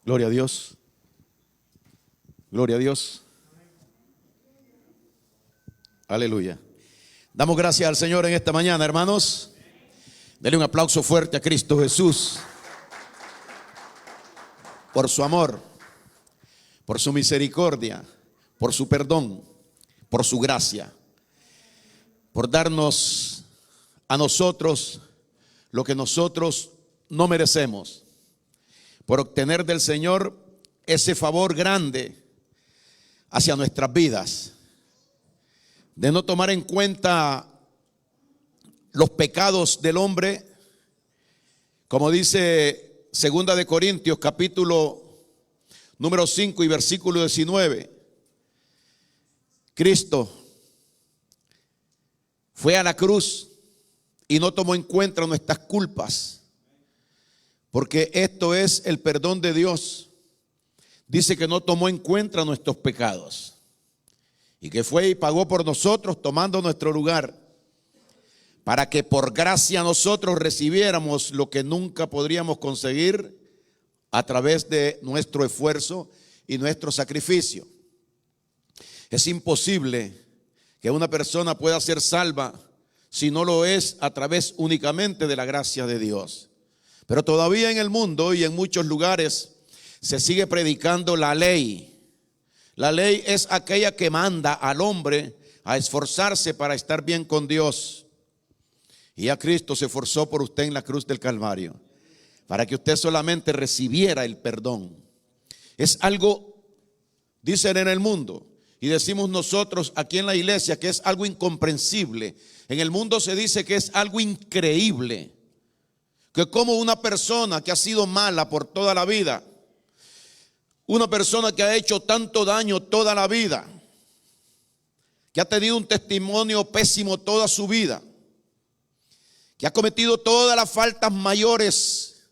Gloria a Dios. Gloria a Dios. Aleluya. Damos gracias al Señor en esta mañana, hermanos. Denle un aplauso fuerte a Cristo Jesús por su amor, por su misericordia, por su perdón, por su gracia, por darnos a nosotros lo que nosotros no merecemos, por obtener del Señor ese favor grande hacia nuestras vidas, de no tomar en cuenta los pecados del hombre, como dice 2 de Corintios capítulo número 5 y versículo 19. Cristo fue a la cruz y no tomó en cuenta nuestras culpas, porque esto es el perdón de Dios. Dice que no tomó en cuenta nuestros pecados y que fue y pagó por nosotros tomando nuestro lugar, para que por gracia nosotros recibiéramos lo que nunca podríamos conseguir a través de nuestro esfuerzo y nuestro sacrificio. Es imposible que una persona pueda ser salva si no lo es a través únicamente de la gracia de Dios. Pero todavía en el mundo y en muchos lugares se sigue predicando la ley. La ley es aquella que manda al hombre a esforzarse para estar bien con Dios. Y a Cristo se esforzó por usted en la cruz del Calvario, para que usted solamente recibiera el perdón. Es algo, dicen en el mundo, y decimos nosotros aquí en la iglesia, que es algo incomprensible. En el mundo se dice que es algo increíble, que como una persona que ha sido mala por toda la vida, una persona que ha hecho tanto daño toda la vida, que ha tenido un testimonio pésimo toda su vida, que ha cometido todas las faltas mayores,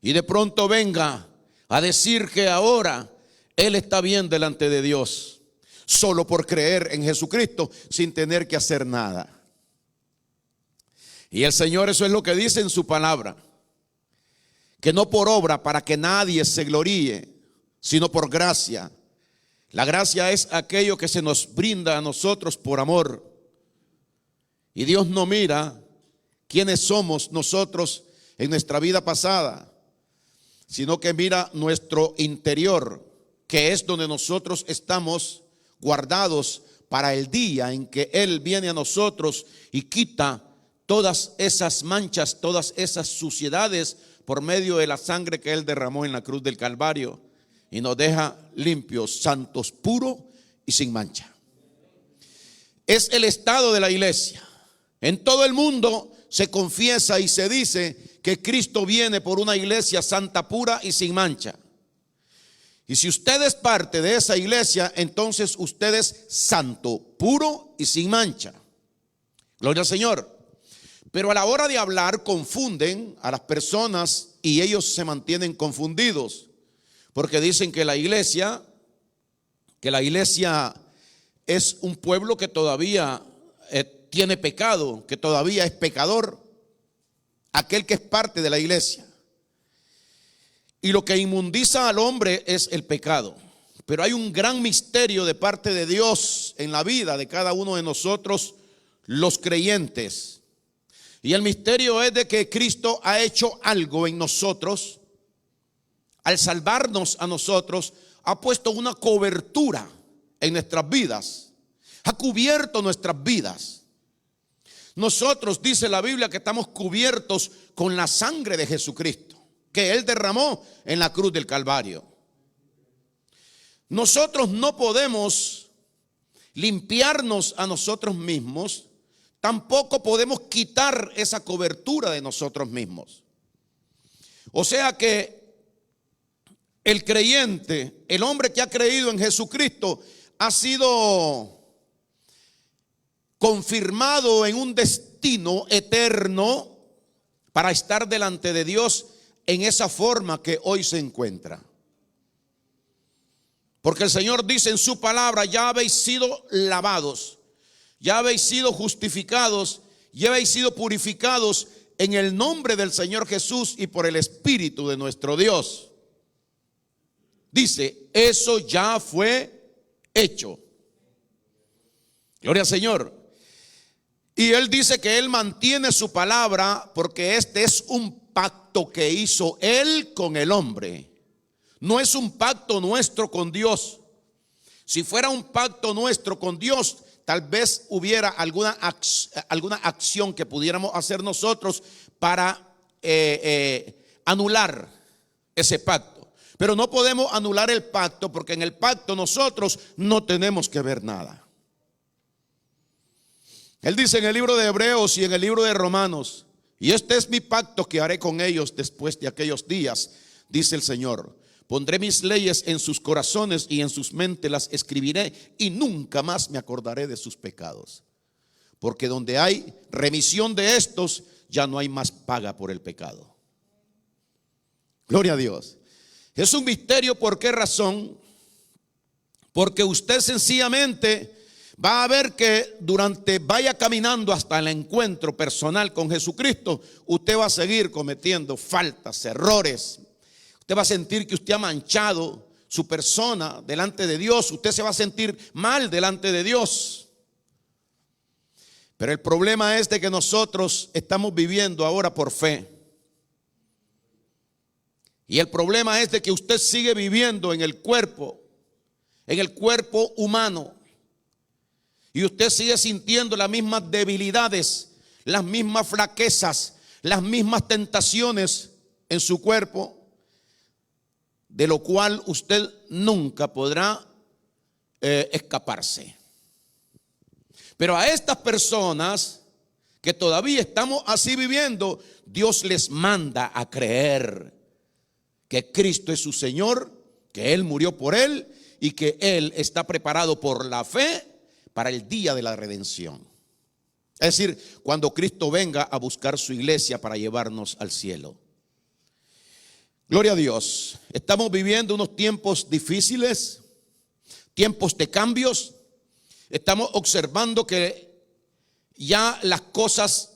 y de pronto venga a decir que ahora él está bien delante de Dios, solo por creer en Jesucristo sin tener que hacer nada. Y el Señor eso es lo que dice en su palabra, que no por obra para que nadie se gloríe, sino por gracia. La gracia es aquello que se nos brinda a nosotros por amor. Y Dios no mira quiénes somos nosotros en nuestra vida pasada, sino que mira nuestro interior, que es donde nosotros estamos guardados para el día en que Él viene a nosotros y quita todas esas manchas, todas esas suciedades por medio de la sangre que Él derramó en la cruz del Calvario, y nos deja limpios, santos, puros y sin mancha. Es el estado de la iglesia. En todo el mundo se confiesa y se dice que Cristo viene por una iglesia santa, pura y sin mancha. Y si usted es parte de esa iglesia, entonces usted es santo, puro y sin mancha. Gloria al Señor. Pero a la hora de hablar confunden a las personas y ellos se mantienen confundidos, porque dicen que la iglesia es un pueblo que todavía tiene pecado, que todavía es pecador, aquel que es parte de la iglesia. Y lo que inmundiza al hombre es el pecado. Pero hay un gran misterio de parte de Dios en la vida de cada uno de nosotros, los creyentes. Y el misterio es de que Cristo ha hecho algo en nosotros. Al salvarnos a nosotros, ha puesto una cobertura en nuestras vidas. Ha cubierto nuestras vidas. Nosotros, dice la Biblia, que estamos cubiertos con la sangre de Jesucristo, que Él derramó en la cruz del Calvario. Nosotros no podemos limpiarnos a nosotros mismos, tampoco podemos quitar esa cobertura de nosotros mismos. O sea que el creyente, el hombre que ha creído en Jesucristo, ha sido confirmado en un destino eterno para estar delante de Dios en esa forma que hoy se encuentra. Porque el Señor dice en su palabra: ya habéis sido lavados, ya habéis sido justificados, ya habéis sido purificados en el nombre del Señor Jesús y por el Espíritu de nuestro Dios. Dice, eso ya fue hecho. Gloria al Señor. Y Él dice que Él mantiene su palabra porque este es un pacto que hizo Él con el hombre. No es un pacto nuestro con Dios. Si fuera un pacto nuestro con Dios, tal vez hubiera alguna acción que pudiéramos hacer nosotros para anular ese pacto. Pero no podemos anular el pacto porque en el pacto nosotros no tenemos que ver nada. Él dice en el libro de Hebreos y en el libro de Romanos, y este es mi pacto que haré con ellos después de aquellos días, dice el Señor. Pondré mis leyes en sus corazones y en sus mentes las escribiré y nunca más me acordaré de sus pecados. Porque donde hay remisión de estos, ya no hay más paga por el pecado. Gloria a Dios. Es un misterio. ¿Por qué razón? Porque usted sencillamente va a ver que vaya caminando hasta el encuentro personal con Jesucristo, usted va a seguir cometiendo faltas, errores. Usted va a sentir que usted ha manchado su persona delante de Dios. Usted se va a sentir mal delante de Dios. Pero el problema es de que nosotros estamos viviendo ahora por fe. Y el problema es de que usted sigue viviendo en el cuerpo humano. Y usted sigue sintiendo las mismas debilidades, las mismas flaquezas, las mismas tentaciones en su cuerpo, de lo cual usted nunca podrá escaparse. Pero a estas personas que todavía estamos así viviendo, Dios les manda a creer que Cristo es su Señor, que Él murió por Él y que Él está preparado por la fe para el día de la redención. Es decir, cuando Cristo venga a buscar su iglesia para llevarnos al cielo. Gloria a Dios. Estamos viviendo unos tiempos difíciles, tiempos de cambios. Estamos observando que ya las cosas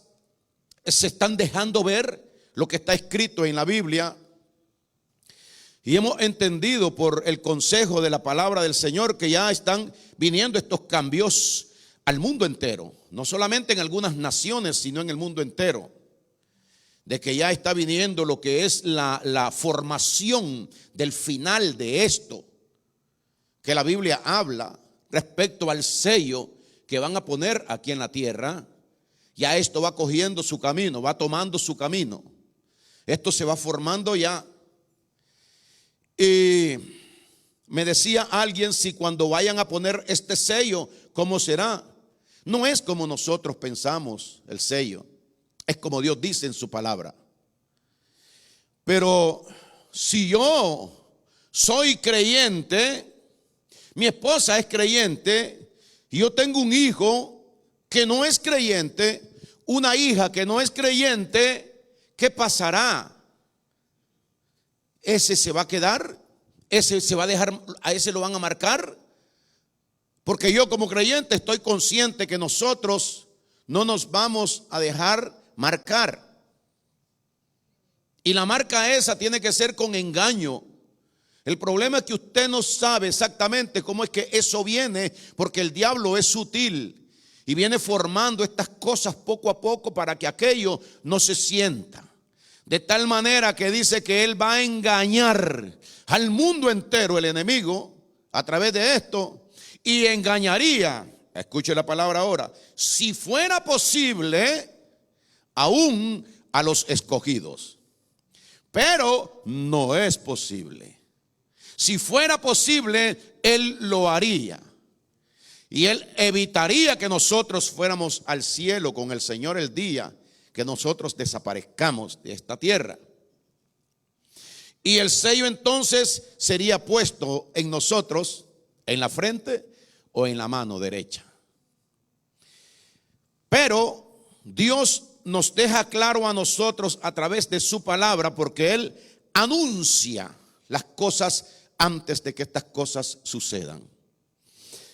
se están dejando ver, lo que está escrito en la Biblia. Y hemos entendido por el consejo de la palabra del Señor que ya están viniendo estos cambios al mundo entero. No solamente en algunas naciones, sino en el mundo entero. De que ya está viniendo lo que es la formación del final de esto. Que la Biblia habla respecto al sello que van a poner aquí en la tierra. Ya esto va cogiendo su camino, va tomando su camino. Esto se va formando ya. Y me decía alguien, si cuando vayan a poner este sello, ¿cómo será? No es como nosotros pensamos el sello, es como Dios dice en su palabra. Pero si yo soy creyente, mi esposa es creyente, y yo tengo un hijo que no es creyente, una hija que no es creyente, ¿qué pasará? ¿Ese se va a quedar? ¿Ese se va a dejar? ¿A ese lo van a marcar? Porque yo como creyente estoy consciente que nosotros no nos vamos a dejar marcar. Y la marca esa tiene que ser con engaño. El problema es que usted no sabe exactamente cómo es que eso viene, porque el diablo es sutil y viene formando estas cosas poco a poco para que aquello no se sienta. De tal manera que dice que él va a engañar al mundo entero, el enemigo, a través de esto, y engañaría, escuche la palabra ahora, si fuera posible, aún a los escogidos. Pero no es posible. Si fuera posible, él lo haría. Y él evitaría que nosotros fuéramos al cielo con el Señor el día que nosotros desaparezcamos de esta tierra. Y el sello entonces sería puesto en nosotros, en la frente o en la mano derecha. Pero Dios nos deja claro a nosotros a través de su palabra, porque Él anuncia las cosas antes de que estas cosas sucedan.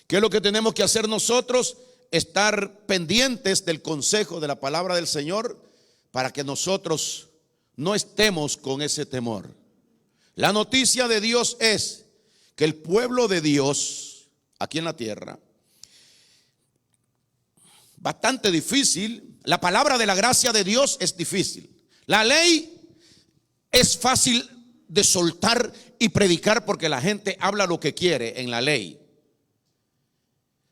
¿Qué es lo que tenemos que hacer nosotros? Estar pendientes del consejo de la palabra del Señor para que nosotros no estemos con ese temor. La noticia de Dios es que el pueblo de Dios aquí en la tierra, bastante difícil. La palabra de la gracia de Dios es difícil. La ley es fácil de soltar y predicar porque la gente habla lo que quiere en la ley.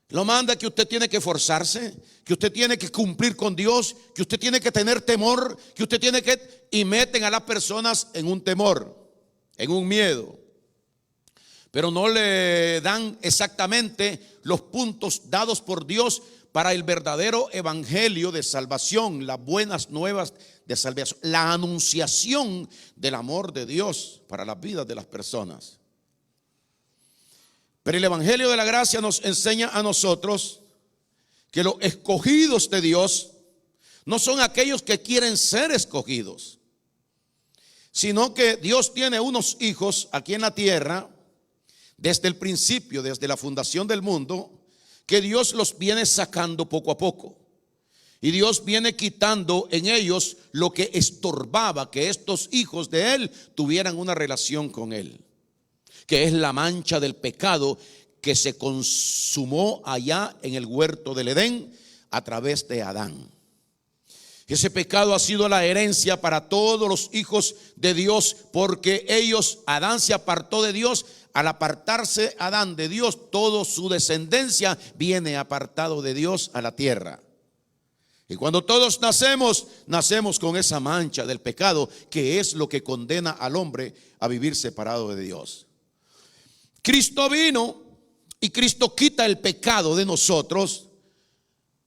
Lo manda que usted tiene que esforzarse, que usted tiene que cumplir con Dios, que usted tiene que tener temor, que usted tiene que... Y meten a las personas en un temor, en un miedo. Pero no le dan exactamente los puntos dados por Dios para el verdadero evangelio de salvación, las buenas nuevas de salvación, la anunciación del amor de Dios para las vidas de las personas. Pero el evangelio de la gracia nos enseña a nosotros que los escogidos de Dios no son aquellos que quieren ser escogidos, sino que Dios tiene unos hijos aquí en la tierra desde el principio, desde la fundación del mundo, que Dios los viene sacando poco a poco. Y Dios viene quitando en ellos lo que estorbaba que estos hijos de Él tuvieran una relación con Él, que es la mancha del pecado que se consumó allá en el huerto del Edén a través de Adán. Ese pecado ha sido la herencia para todos los hijos de Dios, porque Adán se apartó de Dios. Al apartarse Adán de Dios, toda su descendencia viene apartado de Dios a la tierra. Y cuando todos nacemos con esa mancha del pecado, que es lo que condena al hombre a vivir separado de Dios. Cristo vino y Cristo quita el pecado de nosotros,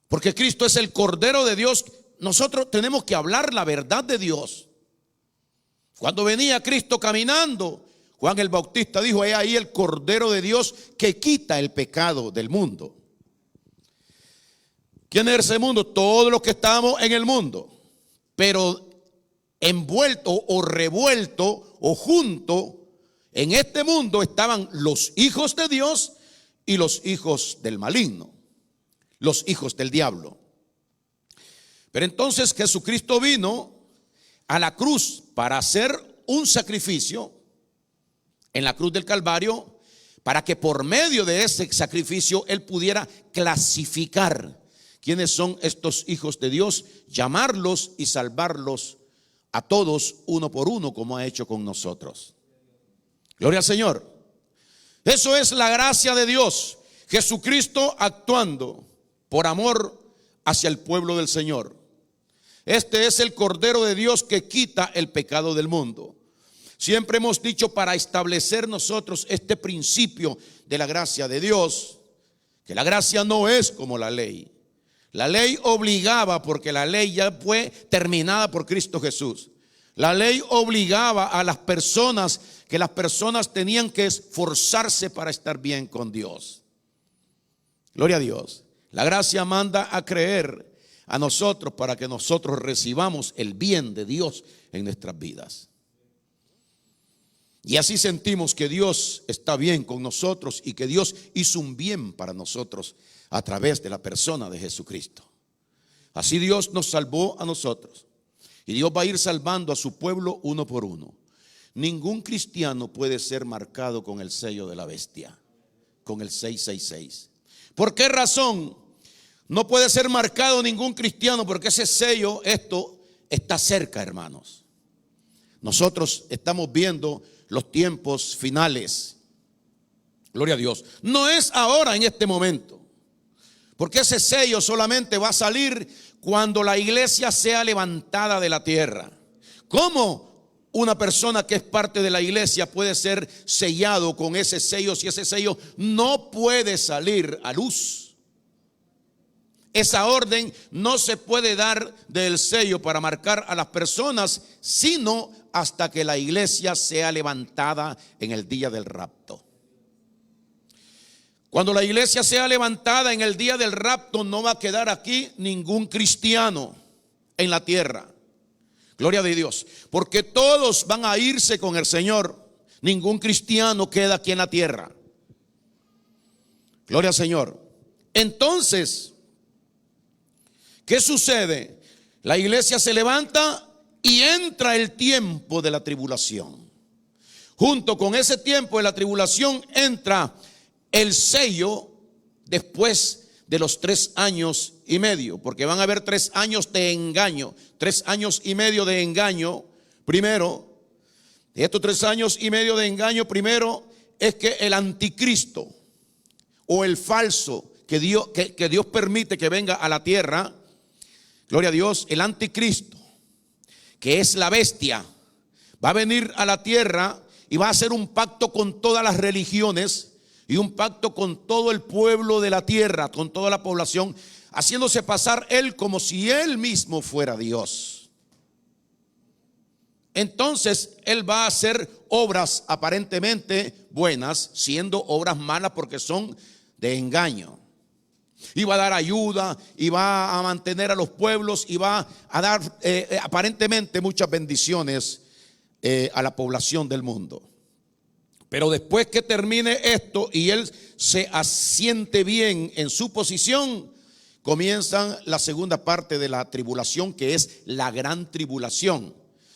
porque Cristo es el Cordero de Dios. Nosotros tenemos que hablar la verdad de Dios. Cuando venía Cristo caminando, Juan el Bautista dijo: he ahí el Cordero de Dios que quita el pecado del mundo. ¿Quién es ese mundo? Todos los que estamos en el mundo, pero envuelto o revuelto o junto en este mundo estaban los hijos de Dios y los hijos del maligno, los hijos del diablo. Pero entonces Jesucristo vino a la cruz para hacer un sacrificio en la cruz del Calvario, para que por medio de ese sacrificio Él pudiera clasificar quiénes son estos hijos de Dios, llamarlos y salvarlos a todos uno por uno, como ha hecho con nosotros. Gloria al Señor. Eso es la gracia de Dios. Jesucristo actuando por amor hacia el pueblo del Señor. Este es el Cordero de Dios que quita el pecado del mundo. Siempre hemos dicho, para establecer nosotros este principio de la gracia de Dios, que la gracia no es como la ley. La ley obligaba, porque la ley ya fue terminada por Cristo Jesús. La ley obligaba a las personas, que las personas tenían que esforzarse para estar bien con Dios. Gloria a Dios. La gracia manda a creer a nosotros para que nosotros recibamos el bien de Dios en nuestras vidas. Y así sentimos que Dios está bien con nosotros y que Dios hizo un bien para nosotros a través de la persona de Jesucristo. Así Dios nos salvó a nosotros y Dios va a ir salvando a su pueblo uno por uno. Ningún cristiano puede ser marcado con el sello de la bestia, con el 666. ¿Por qué razón no puede ser marcado ningún cristiano? Porque ese sello, esto está cerca, hermanos. Nosotros estamos viendo los tiempos finales. Gloria a Dios. No es ahora, en este momento, porque ese sello solamente va a salir cuando la iglesia sea levantada de la tierra. ¿Cómo una persona que es parte de la iglesia puede ser sellado con ese sello si ese sello no puede salir a luz? Esa orden no se puede dar del sello para marcar a las personas, sino hasta que la iglesia sea levantada en el día del rapto. Cuando la iglesia sea levantada en el día del rapto, no va a quedar aquí ningún cristiano en la tierra. Gloria a Dios, porque todos van a irse con el Señor. Ningún cristiano queda aquí en la tierra. Gloria al Señor. Entonces, ¿qué sucede? La iglesia se levanta y entra el tiempo de la tribulación. Junto con ese tiempo de la tribulación entra el sello después de los 3 años y medio, porque van a haber 3 años de engaño, 3 años y medio de engaño. Primero, estos 3 años y medio de engaño, primero es que el anticristo o el falso que Dios permite que venga a la tierra, gloria a Dios, el anticristo, que es la bestia, va a venir a la tierra y va a hacer un pacto con todas las religiones y un pacto con todo el pueblo de la tierra, con toda la población, haciéndose pasar él como si él mismo fuera Dios. Entonces él va a hacer obras aparentemente buenas, siendo obras malas porque son de engaño. Y va a dar ayuda, y va a mantener a los pueblos, y va a dar aparentemente muchas bendiciones a la población del mundo. Pero después que termine esto y él se asiente bien en su posición, comienza la segunda parte de la tribulación, que es la gran tribulación,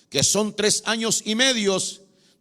que son 3 años y medio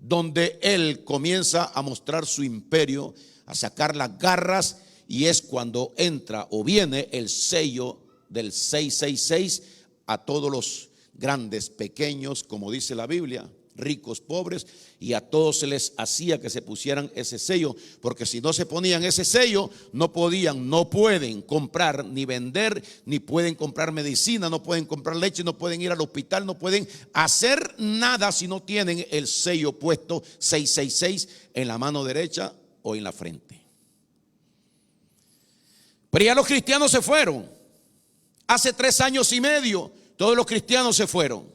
donde él comienza a mostrar su imperio, a sacar las garras, y es cuando entra o viene el sello del 666 a todos los grandes, pequeños, como dice la Biblia, ricos, pobres, y a todos se les hacía que se pusieran ese sello, porque si no se ponían ese sello, no pueden comprar ni vender, ni pueden comprar medicina, no pueden comprar leche, no pueden ir al hospital, no pueden hacer nada si no tienen el sello puesto 666 en la mano derecha o en la frente. Pero ya los cristianos se fueron. Hace 3 años y medio todos los cristianos se fueron.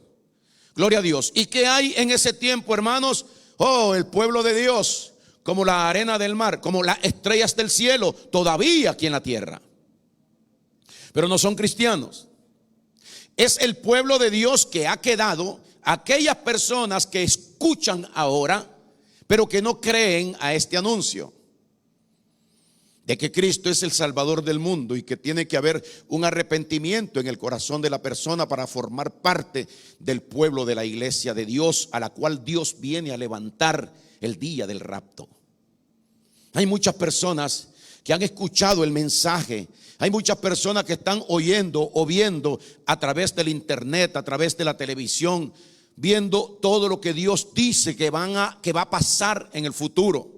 Gloria a Dios. ¿Y qué hay en ese tiempo, hermanos? Oh, el pueblo de Dios, como la arena del mar, como las estrellas del cielo, todavía aquí en la tierra. Pero no son cristianos. Es el pueblo de Dios que ha quedado, aquellas personas que escuchan ahora, pero que no creen a este anuncio de que Cristo es el Salvador del mundo y que tiene que haber un arrepentimiento en el corazón de la persona para formar parte del pueblo de la iglesia de Dios, a la cual Dios viene a levantar el día del rapto. Hay muchas personas que han escuchado el mensaje, hay muchas personas que están oyendo o viendo a través del internet, a través de la televisión, viendo todo lo que Dios dice que va a pasar en el futuro.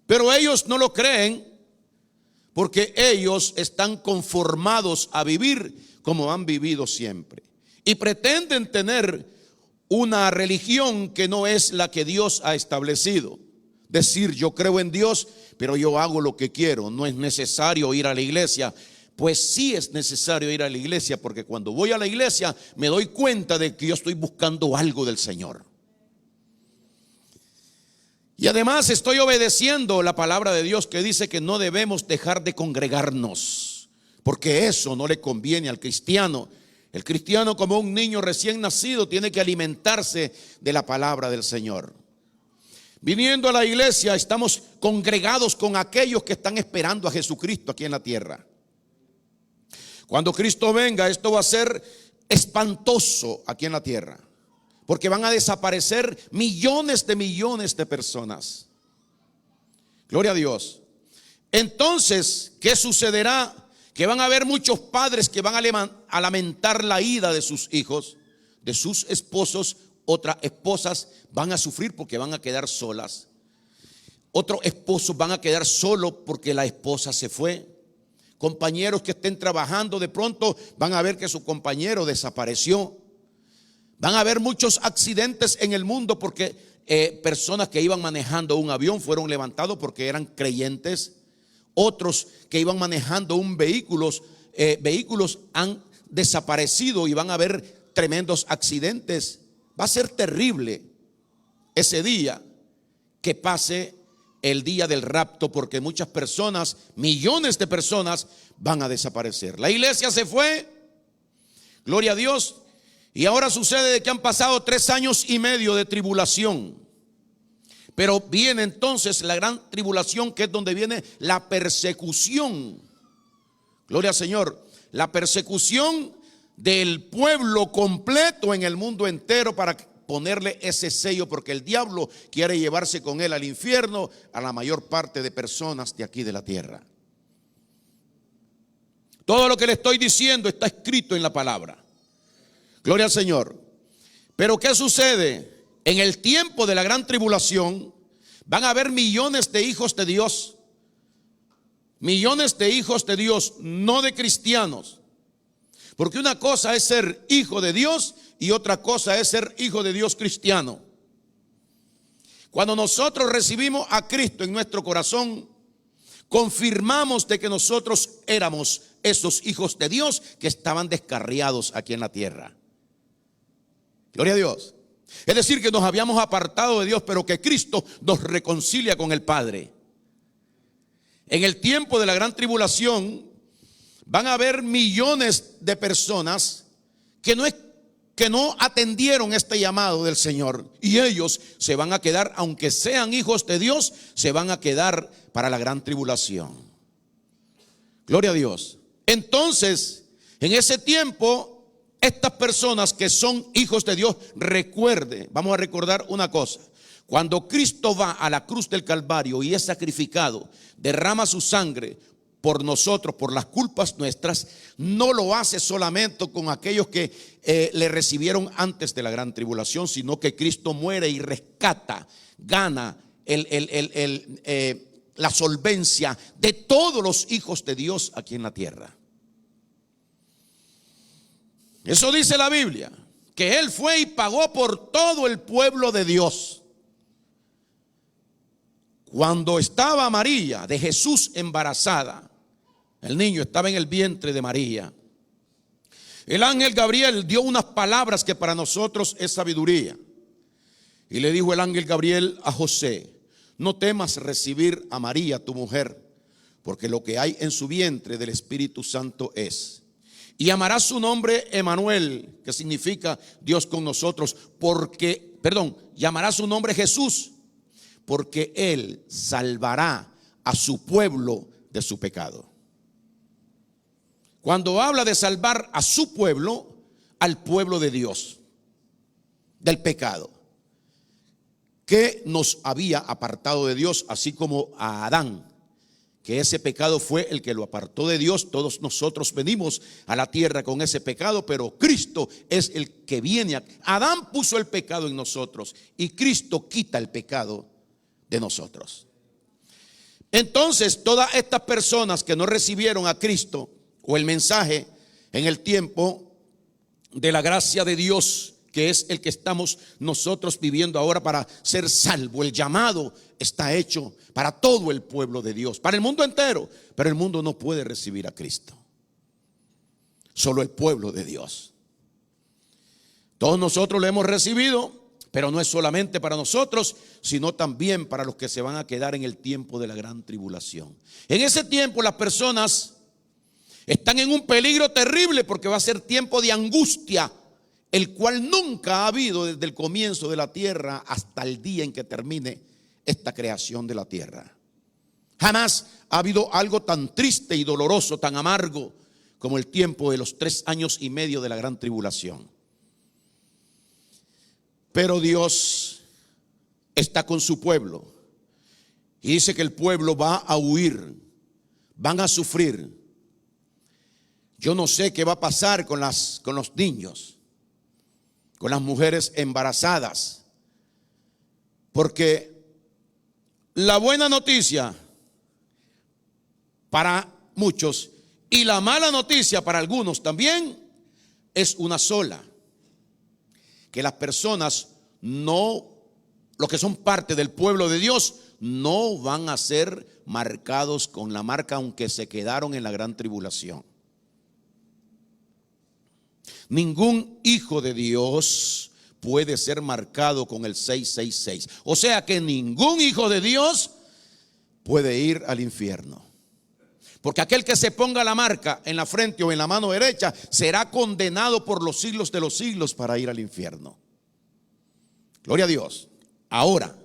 Pero ellos no lo creen porque ellos están conformados a vivir como han vivido siempre. Y pretenden tener una religión que no es la que Dios ha establecido. Decir, yo creo en Dios, pero yo hago lo que quiero. No es necesario ir a la iglesia. Pues sí es necesario ir a la iglesia, porque cuando voy a la iglesia me doy cuenta de que yo estoy buscando algo del Señor. Y además estoy obedeciendo la palabra de Dios que dice que no debemos dejar de congregarnos, porque eso no le conviene al cristiano. El cristiano, como un niño recién nacido, tiene que alimentarse de la palabra del Señor. Viniendo a la iglesia, estamos congregados con aquellos que están esperando a Jesucristo aquí en la tierra. Cuando Cristo venga, esto va a ser espantoso aquí en la tierra, porque van a desaparecer millones de personas. Gloria a Dios. Entonces, ¿qué sucederá? Que van a haber muchos padres que van a lamentar la ida de sus hijos, de sus esposos. Otras esposas van a sufrir porque van a quedar solas. Otros esposos van a quedar solos porque la esposa se fue. Compañeros que estén trabajando, de pronto van a ver que su compañero desapareció. Van a haber muchos accidentes en el mundo porque personas que iban manejando un avión fueron levantados porque eran creyentes. Otros que iban manejando vehículos han desaparecido y van a haber tremendos accidentes. Va a ser terrible ese día que pase el día del rapto, porque muchas personas, millones de personas van a desaparecer. La iglesia se fue, gloria a Dios. Y ahora sucede de que han pasado 3 años y medio de tribulación. Pero viene entonces la gran tribulación, que es donde viene la persecución. Gloria al Señor. La persecución del pueblo completo en el mundo entero, ponerle ese sello, porque el diablo quiere llevarse con él al infierno a la mayor parte de personas de aquí de la tierra. Todo lo que le estoy diciendo está escrito en la palabra. Gloria al Señor. Pero ¿qué sucede? En el tiempo de la gran tribulación van a haber millones de hijos de Dios. Millones de hijos de Dios, no de cristianos. Porque una cosa es ser hijo de Dios y otra cosa es ser hijo de Dios cristiano. Cuando nosotros recibimos a Cristo en nuestro corazón, confirmamos de que nosotros éramos esos hijos de Dios que estaban descarriados aquí en la tierra. Gloria a Dios. Es decir, que nos habíamos apartado de Dios, pero que Cristo nos reconcilia con el Padre. En el tiempo de la gran tribulación van a haber millones de personas que no atendieron este llamado del Señor, y ellos se van a quedar, aunque sean hijos de Dios, se van a quedar para la gran tribulación. Gloria a Dios. Entonces, en ese tiempo, estas personas que son hijos de Dios, vamos a recordar una cosa. Cuando Cristo va a la cruz del Calvario y es sacrificado, derrama su sangre por nosotros, por las culpas nuestras, no lo hace solamente con aquellos que le recibieron antes de la gran tribulación, sino que Cristo muere y rescata, gana la solvencia de todos los hijos de Dios aquí en la tierra. Eso dice la Biblia, que Él fue y pagó por todo el pueblo de Dios. Cuando estaba María de Jesús embarazada, el niño estaba en el vientre de María, el ángel Gabriel dio unas palabras que para nosotros es sabiduría. Y le dijo el ángel Gabriel a José: no temas recibir a María tu mujer, porque lo que hay en su vientre del Espíritu Santo es. Y llamará su nombre Emanuel, que significa Dios con nosotros, llamará su nombre Jesús, porque Él salvará a su pueblo de su pecado. Cuando habla de salvar a su pueblo, al pueblo de Dios, del pecado, que nos había apartado de Dios, así como a Adán, que ese pecado fue el que lo apartó de Dios. Todos nosotros venimos a la tierra con ese pecado, pero Cristo es el que viene. Adán puso el pecado en nosotros y Cristo quita el pecado de nosotros. Entonces, todas estas personas que no recibieron a Cristo o el mensaje en el tiempo de la gracia de Dios, que es el que estamos nosotros viviendo ahora para ser salvo, el llamado está hecho para todo el pueblo de Dios, para el mundo entero, pero el mundo no puede recibir a Cristo, solo el pueblo de Dios. Todos nosotros lo hemos recibido, pero no es solamente para nosotros, sino también para los que se van a quedar en el tiempo de la gran tribulación. En ese tiempo las personas están en un peligro terrible, porque va a ser tiempo de angustia, el cual nunca ha habido desde el comienzo de la tierra hasta el día en que termine esta creación de la tierra. Jamás ha habido algo tan triste y doloroso, tan amargo, como el tiempo de los 3 años y medio de la gran tribulación. Pero Dios está con su pueblo y dice que el pueblo va a huir, van a sufrir. Yo no sé qué va a pasar con los niños, con las mujeres embarazadas, porque la buena noticia para muchos y la mala noticia para algunos también es una sola: que las personas los que son parte del pueblo de Dios, no van a ser marcados con la marca, aunque se quedaron en la gran tribulación. Ningún hijo de Dios puede ser marcado con el 666. O sea que ningún hijo de Dios puede ir al infierno. Porque aquel que se ponga la marca en la frente o en la mano derecha será condenado por los siglos de los siglos para ir al infierno. Gloria a Dios. Ahora,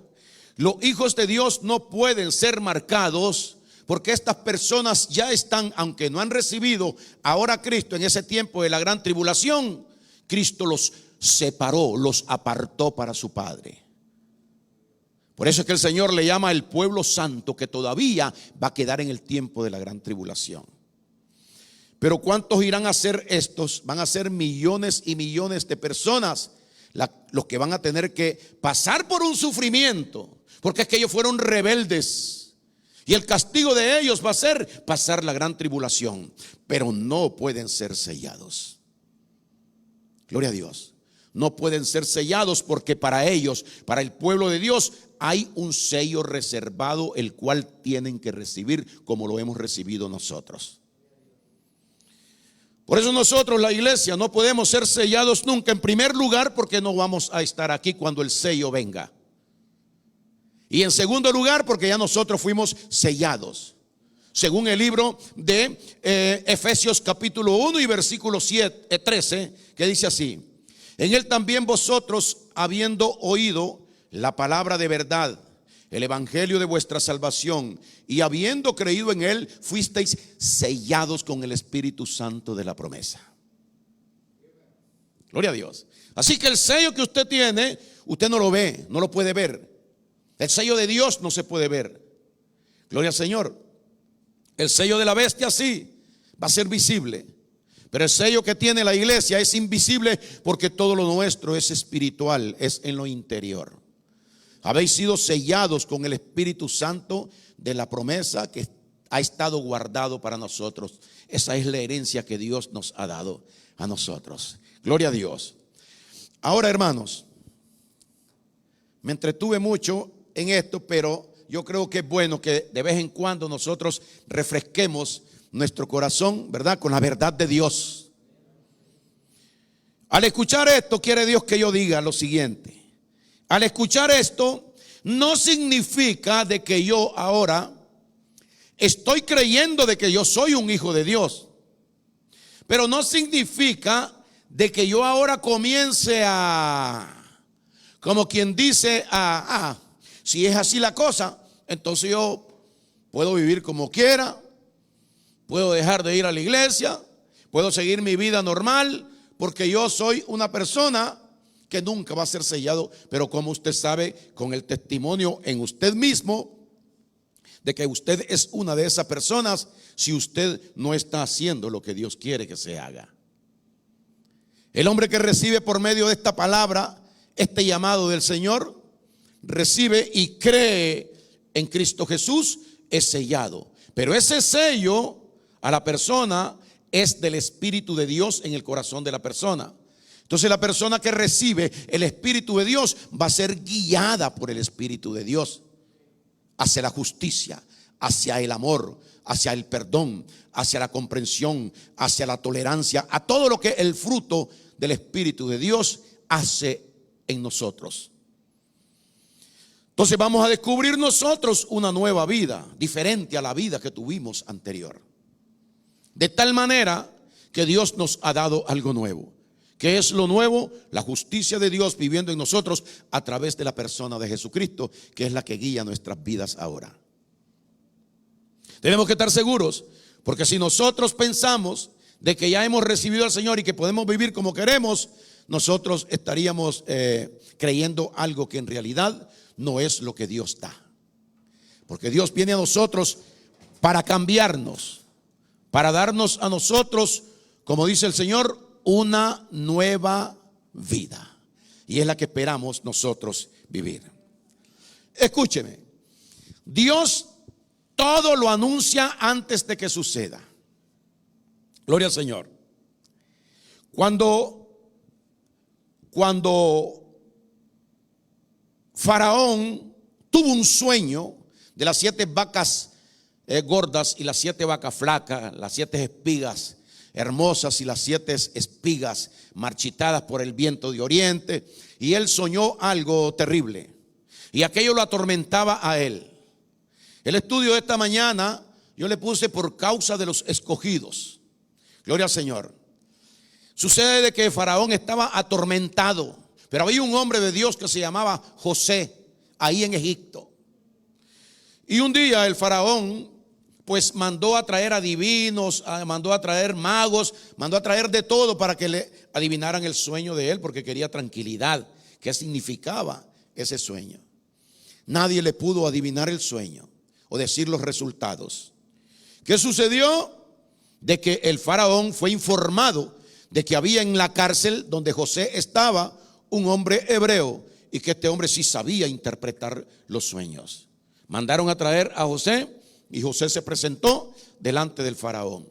los hijos de Dios no pueden ser marcados, porque estas personas ya están, aunque no han recibido ahora a Cristo en ese tiempo de la gran tribulación, Cristo los separó, los apartó para su Padre. Por eso es que el Señor le llama el pueblo santo, que todavía va a quedar en el tiempo de la gran tribulación. Pero ¿cuántos irán a ser estos? Van a ser millones y millones de personas los que van a tener que pasar por un sufrimiento, porque es que ellos fueron rebeldes. Y el castigo de ellos va a ser pasar la gran tribulación, pero no pueden ser sellados. Gloria a Dios. No pueden ser sellados porque para ellos, para el pueblo de Dios, hay un sello reservado, el cual tienen que recibir como lo hemos recibido nosotros. Por eso nosotros, la iglesia, no podemos ser sellados nunca. En primer lugar, porque no vamos a estar aquí cuando el sello venga. Y en segundo lugar, porque ya nosotros fuimos sellados. Según el libro de Efesios capítulo 1 y versículo 13, que dice así: en él también vosotros, habiendo oído la palabra de verdad, el evangelio de vuestra salvación, y habiendo creído en él, fuisteis sellados con el Espíritu Santo de la promesa. Gloria a Dios. Así que el sello que usted tiene, usted no lo ve, no lo puede ver. El sello de Dios no se puede ver. Gloria al Señor. El sello de la bestia sí va a ser visible, pero el sello que tiene la iglesia es invisible, porque todo lo nuestro es espiritual, es en lo interior. Habéis sido sellados con el Espíritu Santo de la promesa, que ha estado guardado para nosotros. Esa es la herencia que Dios nos ha dado a nosotros. Gloria a Dios. Ahora, hermanos, me entretuve mucho en esto, pero yo creo que es bueno que de vez en cuando nosotros refresquemos nuestro corazón, ¿verdad?, con la verdad de Dios. Al escuchar esto, quiere Dios que yo diga lo siguiente. Al escuchar esto, no significa de que yo ahora estoy creyendo de que yo soy un hijo de Dios, pero no significa de que yo ahora comience a, como quien dice, si es así la cosa, entonces yo puedo vivir como quiera, puedo dejar de ir a la iglesia, puedo seguir mi vida normal, porque yo soy una persona que nunca va a ser sellado. Pero como usted sabe, con el testimonio en usted mismo de que usted es una de esas personas, si usted no está haciendo lo que Dios quiere que se haga. El hombre que recibe por medio de esta palabra este llamado del Señor, recibe y cree en Cristo Jesús, es sellado. Pero ese sello a la persona es del Espíritu de Dios en el corazón de la persona. Entonces la persona que recibe el Espíritu de Dios va a ser guiada por el Espíritu de Dios hacia la justicia, hacia el amor, hacia el perdón, hacia la comprensión, hacia la tolerancia, a todo lo que el fruto del Espíritu de Dios hace en nosotros. Entonces vamos a descubrir nosotros una nueva vida, diferente a la vida que tuvimos anterior. De tal manera que Dios nos ha dado algo nuevo. ¿Qué es lo nuevo? La justicia de Dios viviendo en nosotros a través de la persona de Jesucristo, que es la que guía nuestras vidas ahora. Tenemos que estar seguros, porque si nosotros pensamos de que ya hemos recibido al Señor y que podemos vivir como queremos, nosotros estaríamos creyendo algo que en realidad no es lo que Dios da. Porque Dios viene a nosotros para cambiarnos, para darnos a nosotros, como dice el Señor, una nueva vida. Y es la que esperamos nosotros vivir. Escúcheme, Dios todo lo anuncia antes de que suceda. Gloria al Señor. Cuando Faraón tuvo un sueño de las 7 vacas gordas y las 7 vacas flacas, las 7 espigas hermosas y las 7 espigas marchitadas por el viento de oriente, y él soñó algo terrible y aquello lo atormentaba a él. El estudio de esta mañana yo le puse por causa de los escogidos. Gloria al Señor. Sucede de que Faraón estaba atormentado, pero había un hombre de Dios que se llamaba José ahí en Egipto. Y un día el Faraón pues mandó a traer adivinos, mandó a traer magos, mandó a traer de todo para que le adivinaran el sueño de él, porque quería tranquilidad. ¿Qué significaba ese sueño? Nadie le pudo adivinar el sueño o decir los resultados. ¿Qué sucedió? De que el faraón fue informado de que había en la cárcel donde José estaba un hombre hebreo, y que este hombre sí sabía interpretar los sueños. Mandaron a traer a José, y José se presentó delante del faraón.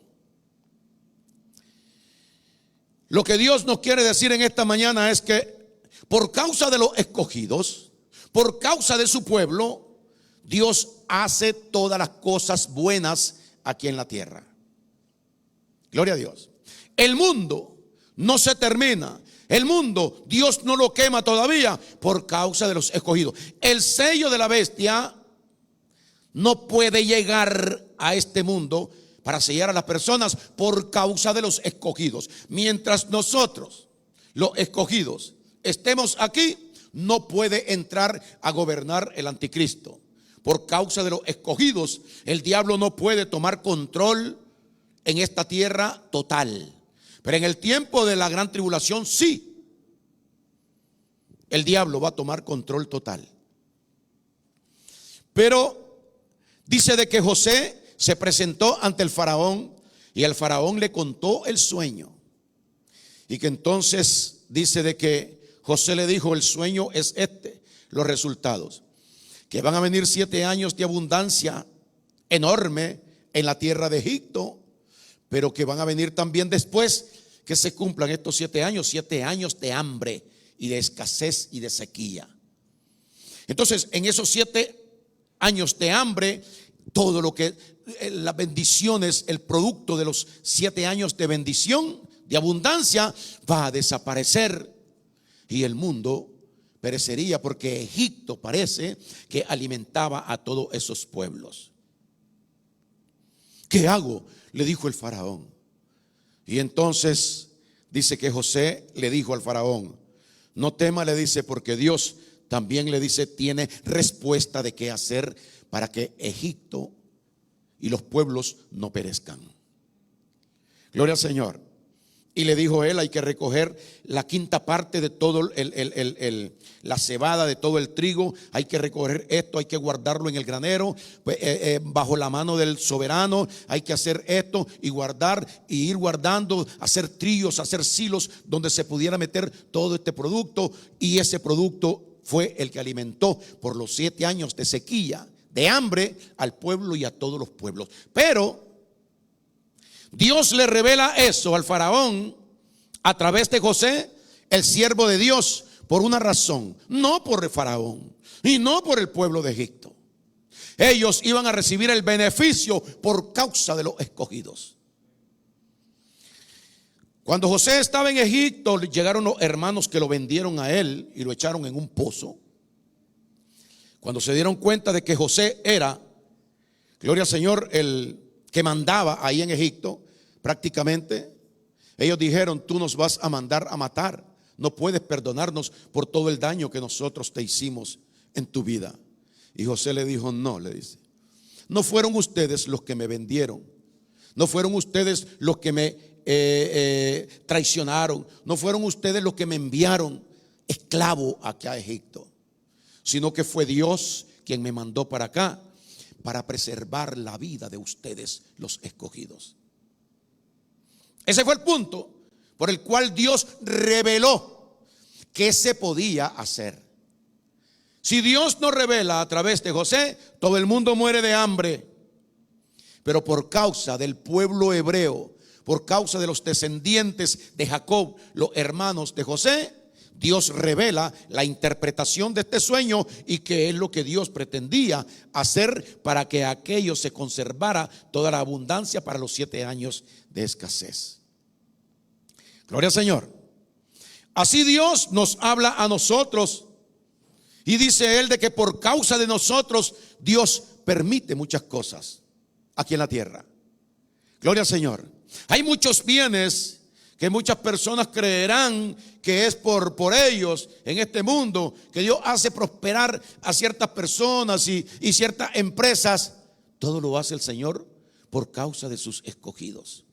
Lo que Dios nos quiere decir en esta mañana es que por causa de los escogidos, por causa de su pueblo, Dios hace todas las cosas buenas aquí en la tierra. Gloria a Dios. El mundo no se termina. El mundo, Dios no lo quema todavía por causa de los escogidos. El sello de la bestia no puede llegar a este mundo para sellar a las personas por causa de los escogidos. Mientras nosotros, los escogidos, estemos aquí, no puede entrar a gobernar el anticristo. Por causa de los escogidos, el diablo no puede tomar control en esta tierra total. Pero en el tiempo de la gran tribulación, sí, el diablo va a tomar control total. Pero dice de que José se presentó ante el faraón, y el faraón le contó el sueño. Y que entonces dice de que José le dijo: el sueño es este, los resultados, que van a venir 7 años de abundancia enorme en la tierra de Egipto, pero que van a venir también después que se cumplan estos 7 años de hambre y de escasez y de sequía. Entonces, en esos 7 años de hambre, todo lo que las bendiciones, el producto de los 7 años de bendición, de abundancia, va a desaparecer, y el mundo perecería, porque Egipto parece que alimentaba a todos esos pueblos. ¿Qué hago?, le dijo el faraón. Y entonces dice que José le dijo al faraón: no tema, le dice, porque Dios también, le dice, tiene respuesta de qué hacer para que Egipto y los pueblos no perezcan. Gloria al Señor. Y le dijo él: hay que recoger la 5ª parte de todo la cebada, de todo el trigo. Hay que recoger esto, hay que guardarlo en el granero, bajo la mano del soberano. Hay que hacer esto y guardar, y ir guardando, hacer trillos, hacer silos donde se pudiera meter todo este producto. Y ese producto fue el que alimentó por los 7 años de sequía, de hambre, al pueblo y a todos los pueblos. Pero Dios le revela eso al faraón a través de José, el siervo de Dios, por una razón: no por el faraón y no por el pueblo de Egipto. Ellos iban a recibir el beneficio por causa de los escogidos. Cuando José estaba en Egipto, llegaron los hermanos que lo vendieron a él y lo echaron en un pozo. Cuando se dieron cuenta de que José era, gloria al Señor, el que mandaba ahí en Egipto, prácticamente, ellos dijeron: tú nos vas a mandar a matar, no puedes perdonarnos por todo el daño que nosotros te hicimos en tu vida. Y José le dijo: no, le dice, no fueron ustedes los que me vendieron, no fueron ustedes los que me traicionaron, no fueron ustedes los que me enviaron esclavo acá a Egipto, sino que fue Dios quien me mandó para acá, para preservar la vida de ustedes, los escogidos. Ese fue el punto por el cual Dios reveló qué se podía hacer. Si Dios no revela a través de José, todo el mundo muere de hambre. Pero por causa del pueblo hebreo, por causa de los descendientes de Jacob, los hermanos de José, Dios revela la interpretación de este sueño, y que es lo que Dios pretendía hacer para que aquello se conservara toda la abundancia para los 7 años de escasez. Gloria al Señor. Así Dios nos habla a nosotros, y dice Él de que por causa de nosotros Dios permite muchas cosas aquí en la tierra. Gloria al Señor. Hay muchos bienes que muchas personas creerán que es por ellos en este mundo, que Dios hace prosperar a ciertas personas y ciertas empresas. Todo lo hace el Señor por causa de sus escogidos.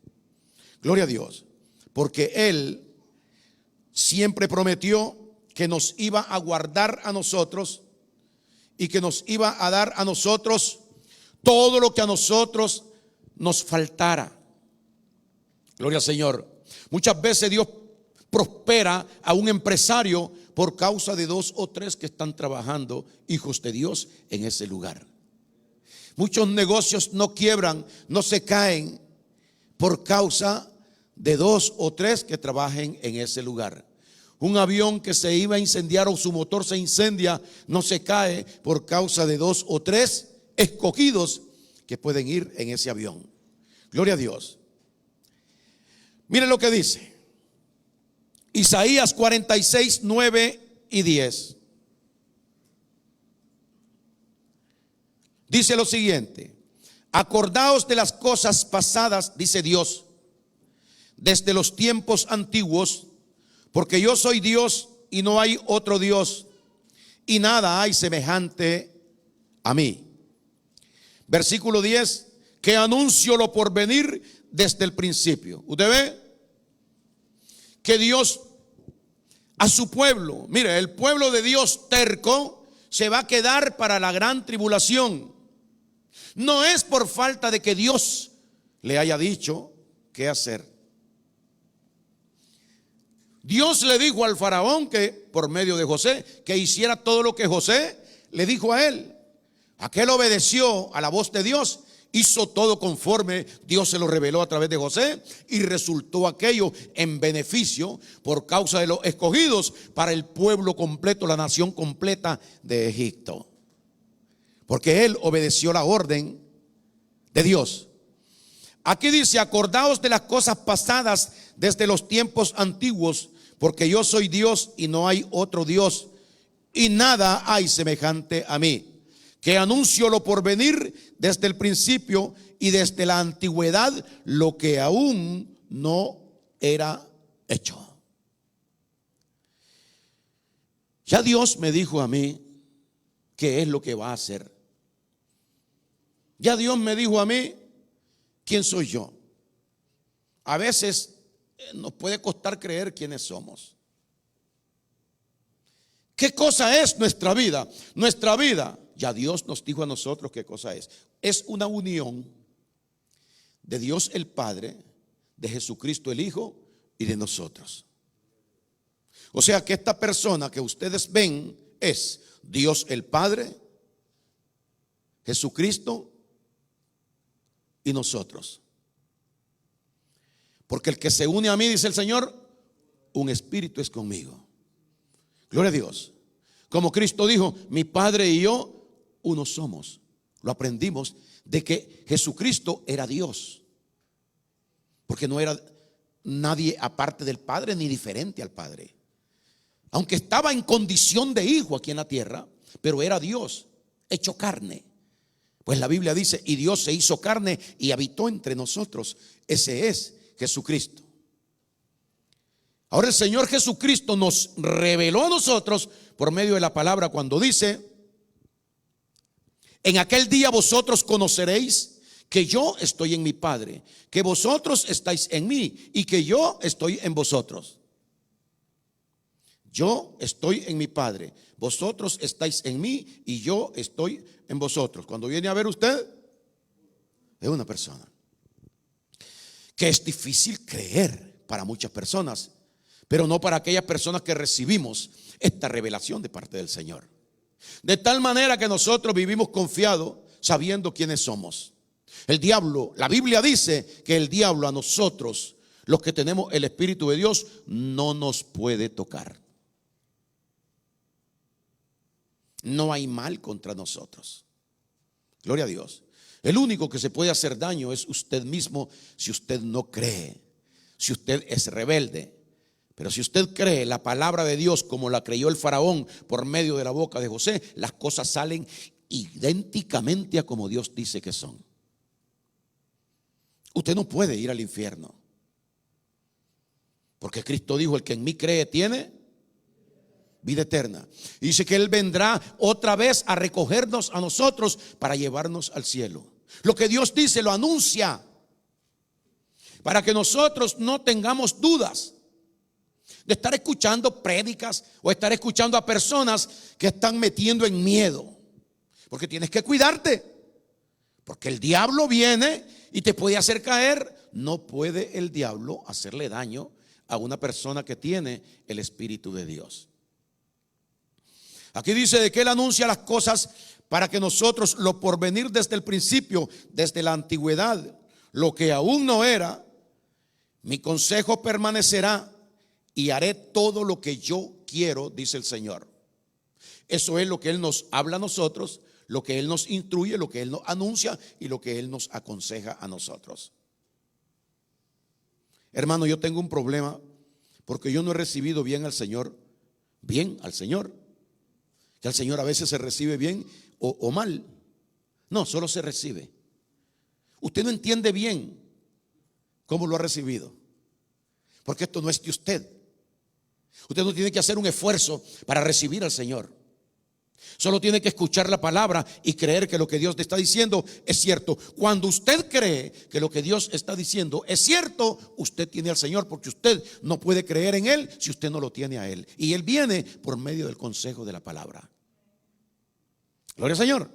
Gloria a Dios, porque Él siempre prometió que nos iba a guardar a nosotros y que nos iba a dar a nosotros todo lo que a nosotros nos faltara. Gloria al Señor. Muchas veces Dios prospera a un empresario por causa de 2 o 3 que están trabajando, hijos de Dios, en ese lugar. Muchos negocios no quiebran, no se caen por causa de 2 o 3 que trabajen en ese lugar. Un avión que se iba a incendiar o su motor se incendia, no se cae por causa de 2 o 3 escogidos que pueden ir en ese avión. Gloria a Dios. Miren lo que dice Isaías 46, 9 y 10. Dice lo siguiente: acordaos de las cosas pasadas, dice Dios, desde los tiempos antiguos, porque yo soy Dios y no hay otro Dios, y nada hay semejante a mí. Versículo 10, que anuncio lo por venir desde el principio. Usted ve que Dios a su pueblo, mire, el pueblo de Dios terco se va a quedar para la gran tribulación. No es por falta de que Dios le haya dicho qué hacer. Dios le dijo al faraón que por medio de José que hiciera todo lo que José le dijo a él. Aquel obedeció a la voz de Dios, hizo todo conforme Dios se lo reveló a través de José, y resultó aquello en beneficio por causa de los escogidos para el pueblo completo, la nación completa de Egipto. Porque él obedeció la orden de Dios. Aquí dice: acordaos de las cosas pasadas desde los tiempos antiguos, porque yo soy Dios y no hay otro Dios, y nada hay semejante a mí, que anuncio lo por venir desde el principio y desde la antigüedad lo que aún no era hecho. Ya Dios me dijo a mí qué es lo que va a hacer. Ya Dios me dijo a mí quién soy yo. A veces nos puede costar creer quiénes somos. ¿Qué cosa es nuestra vida? Nuestra vida, ya Dios nos dijo a nosotros qué cosa es. Es una unión de Dios el Padre, de Jesucristo el Hijo y de nosotros. O sea que esta persona que ustedes ven es Dios el Padre, Jesucristo y nosotros. Porque el que se une a mí, dice el Señor, un espíritu es conmigo. Gloria a Dios. Como Cristo dijo, mi Padre y yo uno somos. Lo aprendimos de que Jesucristo era Dios, porque no era nadie aparte del Padre ni diferente al Padre. Aunque estaba en condición de hijo aquí en la tierra, pero era Dios hecho carne. Pues la Biblia dice: y Dios se hizo carne y habitó entre nosotros. Ese es Jesucristo. Ahora el Señor Jesucristo nos reveló a nosotros por medio de la palabra cuando dice: en aquel día vosotros conoceréis que yo estoy en mi Padre, que vosotros estáis en mí y que yo estoy en vosotros. Yo estoy en mi Padre, vosotros estáis en mí y yo estoy en vosotros. Cuando viene a ver usted, es una persona que es difícil creer para muchas personas, pero no para aquellas personas que recibimos esta revelación de parte del Señor. De tal manera que nosotros vivimos confiados, sabiendo quiénes somos. El diablo, la Biblia dice que el diablo a nosotros, los que tenemos el Espíritu de Dios, no nos puede tocar. No hay mal contra nosotros. Gloria a Dios. El único que se puede hacer daño es usted mismo si usted no cree, si usted es rebelde. Pero si usted cree la palabra de Dios como la creyó el faraón por medio de la boca de José, las cosas salen idénticamente a como Dios dice que son. Usted no puede ir al infierno, porque Cristo dijo: el que en mí cree tiene vida eterna. Y dice que Él vendrá otra vez a recogernos a nosotros para llevarnos al cielo. Lo que Dios dice lo anuncia, para que nosotros no tengamos dudas de estar escuchando prédicas o estar escuchando a personas que están metiendo en miedo. Porque tienes que cuidarte, porque el diablo viene y te puede hacer caer. No puede el diablo hacerle daño a una persona que tiene el Espíritu de Dios. Aquí dice de que Él anuncia las cosas para que nosotros, lo por venir desde el principio, desde la antigüedad, lo que aún no era, mi consejo permanecerá y haré todo lo que yo quiero, dice el Señor. Eso es lo que Él nos habla a nosotros, lo que Él nos instruye, lo que Él nos anuncia y lo que Él nos aconseja a nosotros. Hermano, yo tengo un problema porque yo no he recibido bien al Señor. Que al Señor a veces se recibe bien o mal. No, solo se recibe. Usted no entiende bien cómo lo ha recibido, porque esto no es de usted. Usted no tiene que hacer un esfuerzo para recibir al Señor. Solo tiene que escuchar la palabra y creer que lo que Dios le está diciendo es cierto. Cuando usted cree que lo que Dios está diciendo es cierto, usted tiene al Señor, porque usted no puede creer en Él si usted no lo tiene a Él. Y Él viene por medio del consejo de la palabra. Gloria al Señor.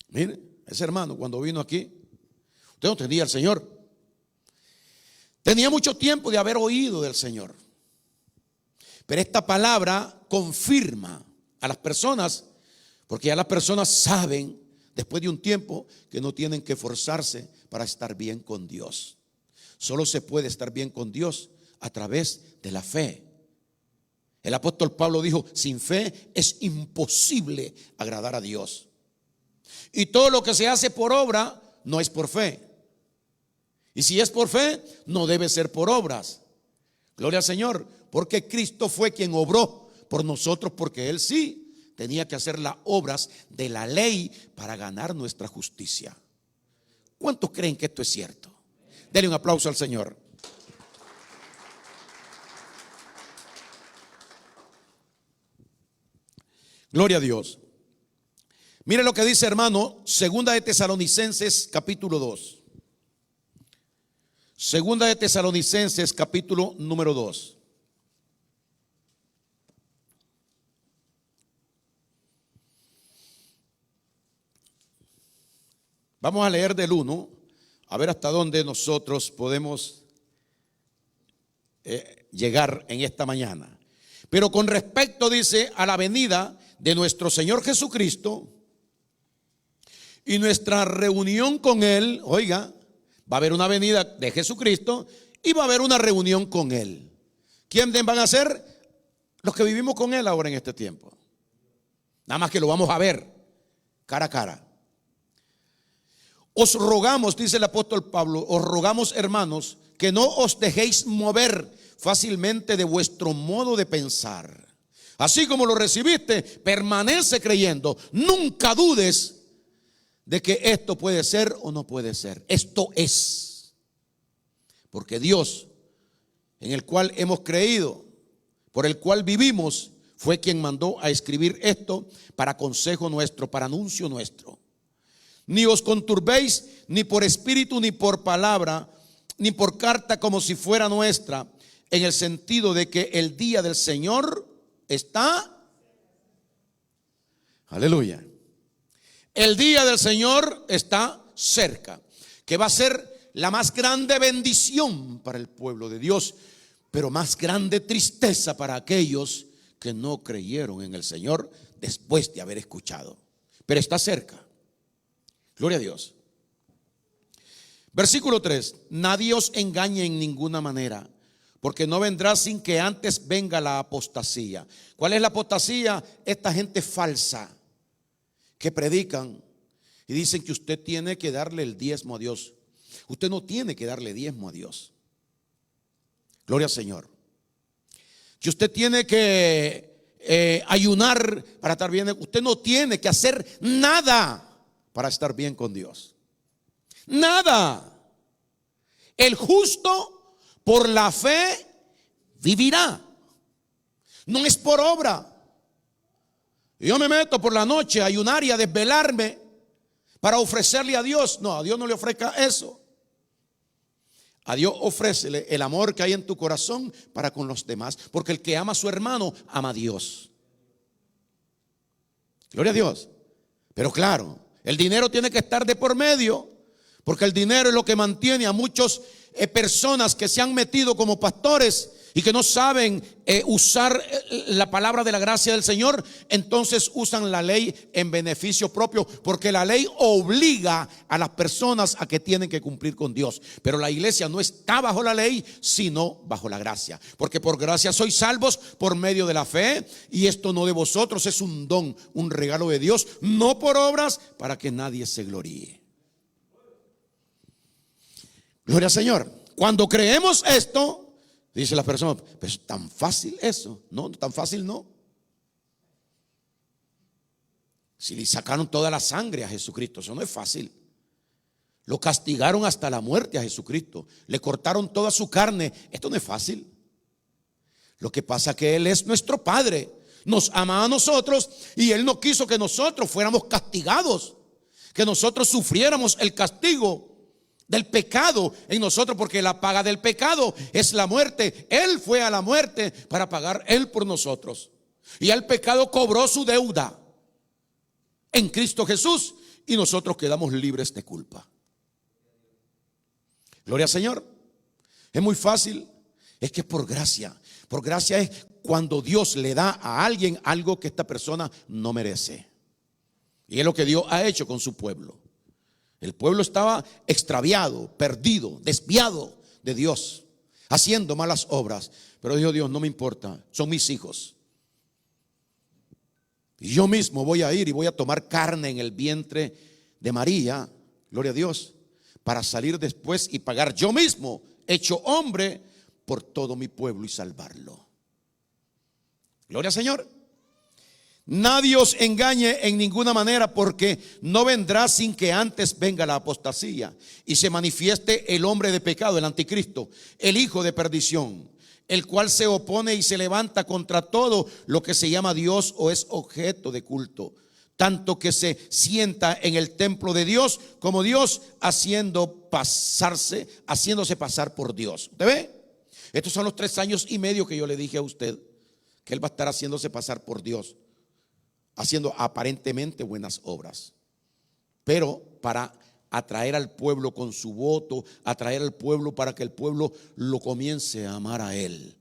Mire, ese hermano cuando vino aquí, usted no tenía al Señor. Tenía mucho tiempo de haber oído del Señor. Pero esta palabra confirma a las personas, porque ya las personas saben después de un tiempo que no tienen que esforzarse para estar bien con Dios. Solo se puede estar bien con Dios a través de la fe. El apóstol Pablo dijo: sin fe es imposible agradar a Dios. Y todo lo que se hace por obra no es por fe. Y si es por fe, no debe ser por obras. Gloria al Señor, porque Cristo fue quien obró por nosotros, porque Él sí tenía que hacer las obras de la ley para ganar nuestra justicia. ¿Cuántos creen que esto es cierto? Denle un aplauso al Señor. Gloria a Dios. Mire lo que dice, hermano, Segunda de Tesalonicenses capítulo 2. Segunda de Tesalonicenses capítulo número 2. Vamos a leer del 1, a ver hasta dónde nosotros podemos llegar en esta mañana. Pero con respecto, dice, a la venida de nuestro Señor Jesucristo y nuestra reunión con Él, oiga, va a haber una venida de Jesucristo y va a haber una reunión con Él. ¿Quiénes van a ser? Los que vivimos con Él ahora en este tiempo. Nada más que lo vamos a ver cara a cara. Os rogamos, dice el apóstol Pablo, os rogamos, hermanos, que no os dejéis mover fácilmente de vuestro modo de pensar. Así como lo recibiste, permanece creyendo. Nunca dudes de que esto puede ser o no puede ser. Esto es. Porque Dios, en el cual hemos creído, por el cual vivimos, fue quien mandó a escribir esto para consejo nuestro, para anuncio nuestro. Ni os conturbéis ni por espíritu, ni por palabra, ni por carta como si fuera nuestra, en el sentido de que el día del Señor está. Aleluya. El día del Señor está cerca, que va a ser la más grande bendición para el pueblo de Dios, pero más grande tristeza para aquellos que no creyeron en el Señor después de haber escuchado. Pero está cerca. Gloria a Dios. Versículo 3. Nadie os engañe en ninguna manera, porque no vendrá sin que antes venga la apostasía. ¿Cuál es la apostasía? Esta gente falsa que predican y dicen que usted tiene que darle el diezmo a Dios. Usted no tiene que darle diezmo a Dios. Gloria al Señor. Que usted tiene que ayunar para estar bien. Usted no tiene que hacer nada para estar bien con Dios. Nada. El justo por la fe vivirá. No es por obra. Yo me meto por la noche a ayunar y a desvelarme para ofrecerle a Dios. No, a Dios no le ofrezca eso. A Dios ofrécele el amor que hay en tu corazón para con los demás. Porque el que ama a su hermano, ama a Dios. Gloria a Dios. Pero claro, el dinero tiene que estar de por medio. Porque el dinero es lo que mantiene a muchas personas que se han metido como pastores y que no saben usar la palabra de la gracia del Señor. Entonces usan la ley en beneficio propio, porque la ley obliga a las personas a que tienen que cumplir con Dios. Pero la iglesia no está bajo la ley, sino bajo la gracia. Porque por gracia sois salvos por medio de la fe, y esto no de vosotros, es un don, un regalo de Dios, no por obras, para que nadie se gloríe. Gloria al Señor. Cuando creemos esto, dice la persona, pero es tan fácil eso. No, tan fácil no. Si le sacaron toda la sangre a Jesucristo, eso no es fácil. Lo castigaron hasta la muerte a Jesucristo. Le cortaron toda su carne. Esto no es fácil. Lo que pasa es que Él es nuestro Padre. Nos ama a nosotros y Él no quiso que nosotros fuéramos castigados, que nosotros sufriéramos el castigo del pecado en nosotros, porque la paga del pecado es la muerte. Él fue a la muerte para pagar Él por nosotros, y el pecado cobró su deuda en Cristo Jesús, y nosotros quedamos libres de culpa. Gloria al Señor. Es muy fácil. Es que por gracia. Por gracia es cuando Dios le da a alguien algo que esta persona no merece, y es lo que Dios ha hecho con su pueblo. El pueblo estaba extraviado, perdido, desviado de Dios, haciendo malas obras. Pero dijo Dios, no me importa, son mis hijos. Y yo mismo voy a ir y voy a tomar carne en el vientre de María, gloria a Dios, para salir después y pagar yo mismo, hecho hombre, por todo mi pueblo y salvarlo. Gloria al Señor. Nadie os engañe en ninguna manera, porque no vendrá sin que antes venga la apostasía y se manifieste el hombre de pecado, el anticristo, el hijo de perdición, el cual se opone y se levanta contra todo lo que se llama Dios o es objeto de culto, tanto que se sienta en el templo de Dios como Dios, haciéndose pasar por Dios. ¿Usted ve? Estos son los 3 años y medio que yo le dije a usted que él va a estar haciéndose pasar por Dios, haciendo aparentemente buenas obras, pero para atraer al pueblo con su voto, atraer al pueblo para que el pueblo lo comience a amar a él.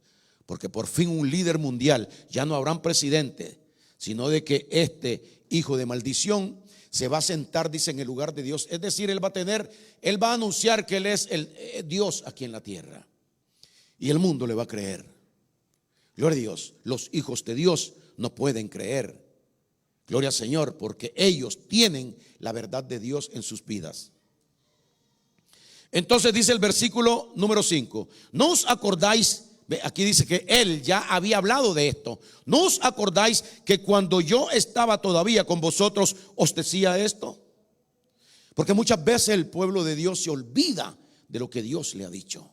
Porque por fin un líder mundial, ya no habrán presidente, sino de que este hijo de maldición se va a sentar, dice, en el lugar de Dios. Es decir, él va a anunciar que él es el Dios aquí en la tierra, y el mundo le va a creer. Gloria a Dios. Los hijos de Dios no pueden creer. Gloria al Señor, porque ellos tienen la verdad de Dios en sus vidas. Entonces dice el versículo número 5: ¿no os acordáis? Aquí dice que él ya había hablado de esto. ¿No os acordáis que cuando yo estaba todavía con vosotros os decía esto? Porque muchas veces el pueblo de Dios se olvida de lo que Dios le ha dicho.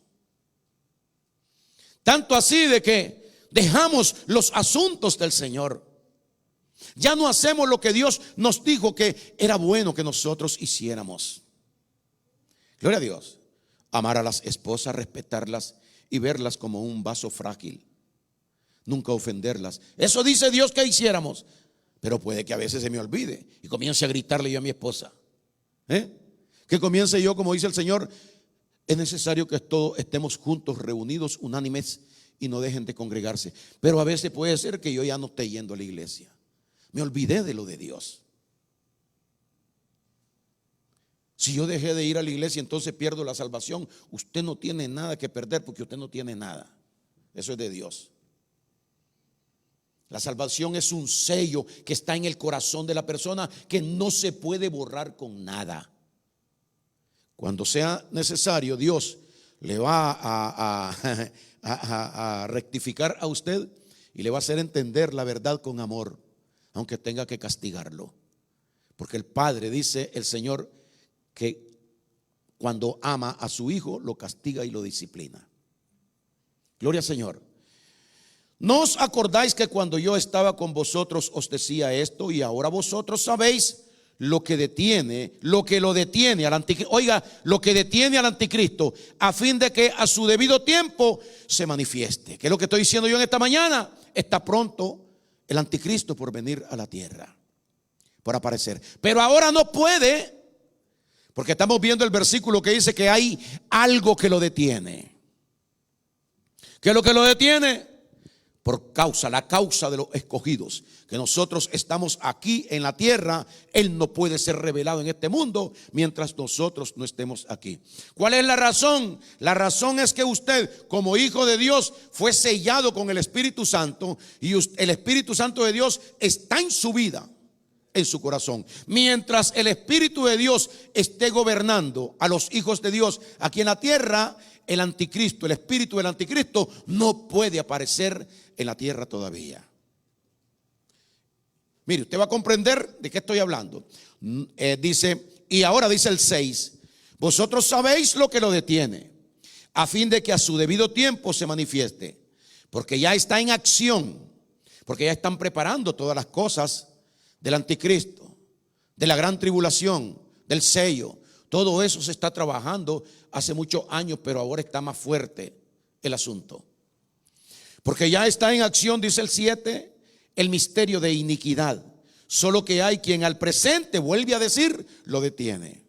Tanto así de que dejamos los asuntos del Señor. Ya no hacemos lo que Dios nos dijo que era bueno que nosotros hiciéramos. Gloria a Dios. Amar a las esposas, respetarlas y verlas como un vaso frágil. Nunca ofenderlas. Eso dice Dios que hiciéramos. Pero puede que a veces se me olvide y comience a gritarle yo a mi esposa. Que comience yo, como dice el Señor, es necesario que todos estemos juntos, reunidos, unánimes, y no dejen de congregarse. Pero a veces puede ser que yo ya no esté yendo a la iglesia. Me olvidé de lo de Dios. Si yo dejé de ir a la iglesia, entonces pierdo la salvación. Usted no tiene nada que perder, porque usted no tiene nada. Eso es de Dios. La salvación es un sello que está en el corazón de la persona, que no se puede borrar con nada. Cuando sea necesario, Dios le va a rectificar a usted y le va a hacer entender la verdad con amor, aunque tenga que castigarlo. Porque el Padre, dice el Señor, que cuando ama a su hijo lo castiga y lo disciplina. Gloria al Señor. ¿No os acordáis que cuando yo estaba con vosotros os decía esto? Y ahora vosotros sabéis lo que detiene, lo que lo detiene al anticristo. Oiga, lo que detiene al anticristo, a fin de que a su debido tiempo se manifieste. ¿Qué es lo que estoy diciendo yo en esta mañana? Está pronto el anticristo por venir a la tierra, por aparecer. Pero ahora no puede, porque estamos viendo el versículo que dice que hay algo que lo detiene. ¿Qué es lo que lo detiene? Por causa, la causa de los escogidos, que nosotros estamos aquí en la tierra. Él no puede ser revelado en este mundo mientras nosotros no estemos aquí. ¿Cuál es la razón? La razón es que usted, como hijo de Dios, fue sellado con el Espíritu Santo, y el Espíritu Santo de Dios está en su vida, en su corazón. Mientras el Espíritu de Dios esté gobernando a los hijos de Dios aquí en la tierra, el anticristo, el espíritu del anticristo no puede aparecer en la tierra todavía. Mire, usted va a comprender de qué estoy hablando. Dice, y ahora dice el 6, vosotros sabéis lo que lo detiene, a fin de que a su debido tiempo se manifieste, porque ya está en acción, porque ya están preparando todas las cosas del anticristo, de la gran tribulación, del sello. Todo eso se está trabajando hace muchos años, pero ahora está más fuerte el asunto. Porque ya está en acción, dice el 7, el misterio de iniquidad. Solo que hay quien al presente, vuelve a decir, lo detiene.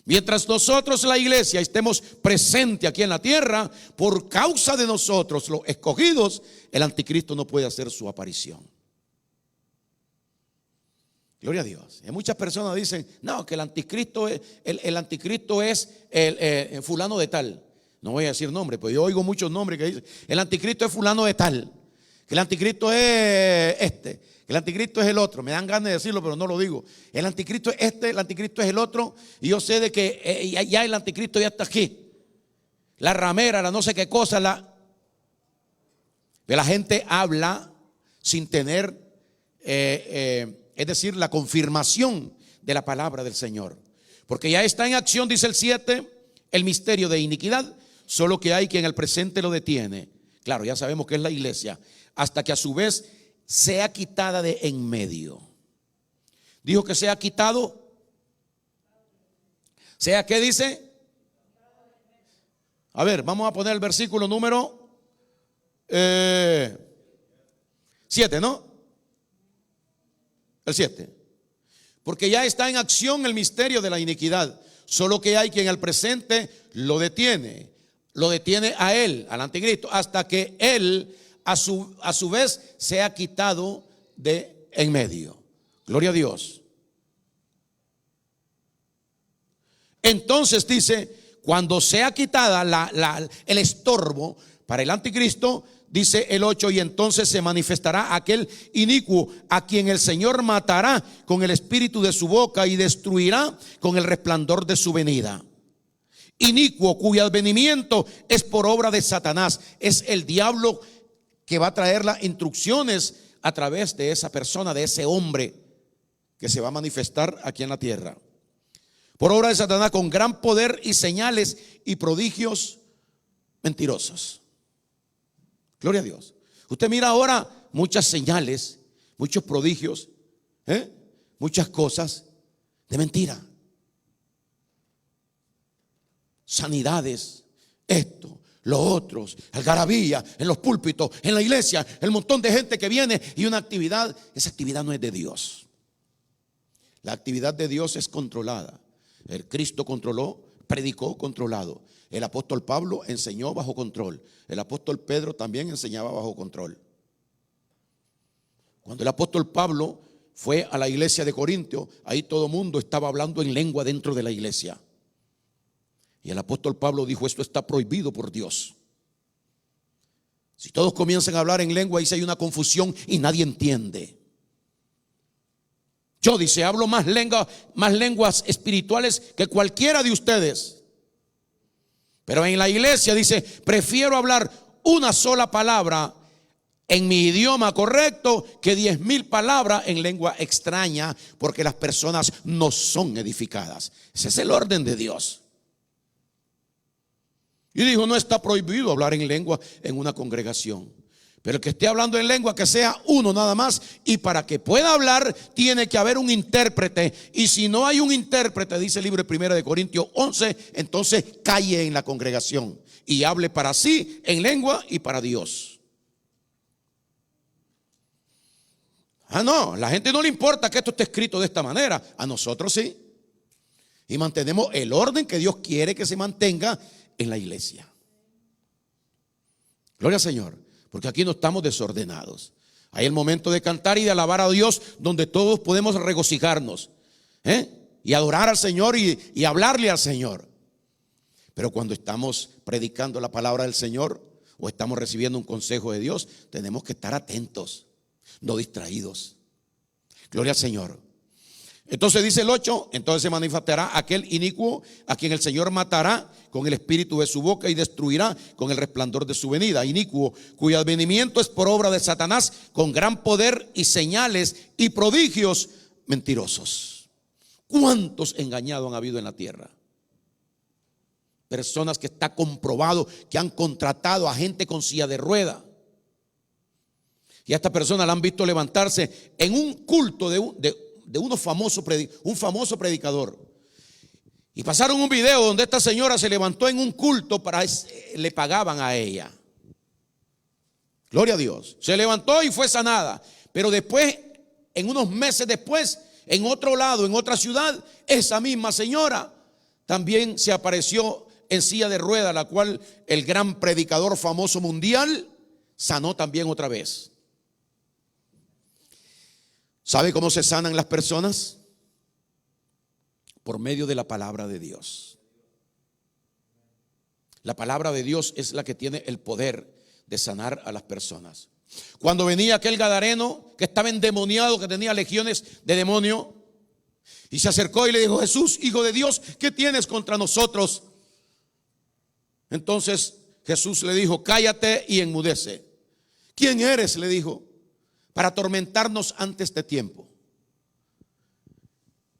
Mientras nosotros, la iglesia, estemos presentes aquí en la tierra, por causa de nosotros, los escogidos, el anticristo no puede hacer su aparición. Gloria a Dios. Y muchas personas dicen, no, que el anticristo es el fulano de tal. No voy a decir nombre, pero yo oigo muchos nombres que dicen, el anticristo es fulano de tal, que el anticristo es este, que el anticristo es el otro. Me dan ganas de decirlo, pero no lo digo. El anticristo es este, el anticristo es el otro. Y yo sé de que ya el anticristo ya está aquí. La ramera, la no sé qué cosa, la gente habla sin tener es decir, la confirmación de la palabra del Señor. Porque ya está en acción, dice el 7, el misterio de iniquidad, solo que hay quien al presente lo detiene. Claro, ya sabemos que es la iglesia, hasta que a su vez sea quitada de en medio. Dijo que sea quitado. ¿Sea qué dice? A ver, vamos a poner el versículo número 7, ¿no? El 7. Porque ya está en acción el misterio de la iniquidad, solo que hay quien al presente lo detiene a él, al anticristo, hasta que él a su vez sea quitado de en medio. Gloria a Dios. Entonces dice, cuando sea quitada el estorbo para el anticristo, dice el 8, y entonces se manifestará aquel inicuo a quien el Señor matará con el espíritu de su boca y destruirá con el resplandor de su venida. Inicuo, cuyo advenimiento es por obra de Satanás. Es el diablo que va a traer las instrucciones a través de esa persona, de ese hombre que se va a manifestar aquí en la tierra. Por obra de Satanás, con gran poder y señales y prodigios mentirosos. Gloria a Dios. Usted mira ahora muchas señales, muchos prodigios, muchas cosas de mentira. Sanidades, esto, los otros, algarabía en los púlpitos, en la iglesia, el montón de gente que viene y una actividad. Esa actividad no es de Dios. La actividad de Dios es controlada. El Cristo controló, predicó controlado. El apóstol Pablo enseñó bajo control. El apóstol Pedro también enseñaba bajo control. Cuando el apóstol Pablo fue a la iglesia de Corintio, ahí todo el mundo estaba hablando en lengua dentro de la iglesia. Y el apóstol Pablo dijo, esto está prohibido por Dios. Si todos comienzan a hablar en lengua, ahí se hay una confusión y nadie entiende. Yo, dice, hablo más lenguas espirituales que cualquiera de ustedes. Pero en la iglesia dice, prefiero hablar una sola palabra en mi idioma correcto que 10,000 palabras en lengua extraña, porque las personas no son edificadas. Ese es el orden de Dios. Y dijo, no está prohibido hablar en lengua en una congregación, Pero el que esté hablando en lengua, que sea uno nada más. Y para que pueda hablar, tiene que haber un intérprete. Y si no hay un intérprete, dice el libro de 1 de Corintios 11, entonces calle en la congregación y hable para sí en lengua y para Dios. No, a la gente no le importa que esto esté escrito de esta manera. A nosotros sí. Y mantenemos el orden que Dios quiere que se mantenga en la iglesia. Gloria al Señor. Porque aquí no estamos desordenados. Hay el momento de cantar y de alabar a Dios, donde todos podemos regocijarnos, y adorar al Señor y hablarle al Señor. Pero cuando estamos predicando la palabra del Señor o estamos recibiendo un consejo de Dios, tenemos que estar atentos, no distraídos. Gloria al Señor. Entonces dice el 8, entonces se manifestará aquel inicuo a quien el Señor matará con el espíritu de su boca y destruirá con el resplandor de su venida. Inicuo, cuyo advenimiento es por obra de Satanás, con gran poder y señales y prodigios mentirosos. ¿Cuántos engañados han habido en la tierra? Personas que está comprobado que han contratado a gente con silla de rueda. Y a esta persona la han visto levantarse en un culto de un famoso predicador. Y pasaron un video donde esta señora se levantó en un culto le pagaban a ella. Gloria a Dios. Se levantó y fue sanada. Pero después, en unos meses después, en otro lado, en otra ciudad, esa misma señora también se apareció en silla de rueda, la cual el gran predicador famoso mundial sanó también otra vez. ¿Sabe cómo se sanan las personas? Por medio de la palabra de Dios. La palabra de Dios es la que tiene el poder de sanar a las personas. Cuando venía aquel gadareno que estaba endemoniado, que tenía legiones de demonio, y se acercó y le dijo: Jesús, Hijo de Dios, ¿qué tienes contra nosotros? Entonces Jesús le dijo: cállate y enmudece. ¿Quién eres?, le dijo, para atormentarnos antes de tiempo.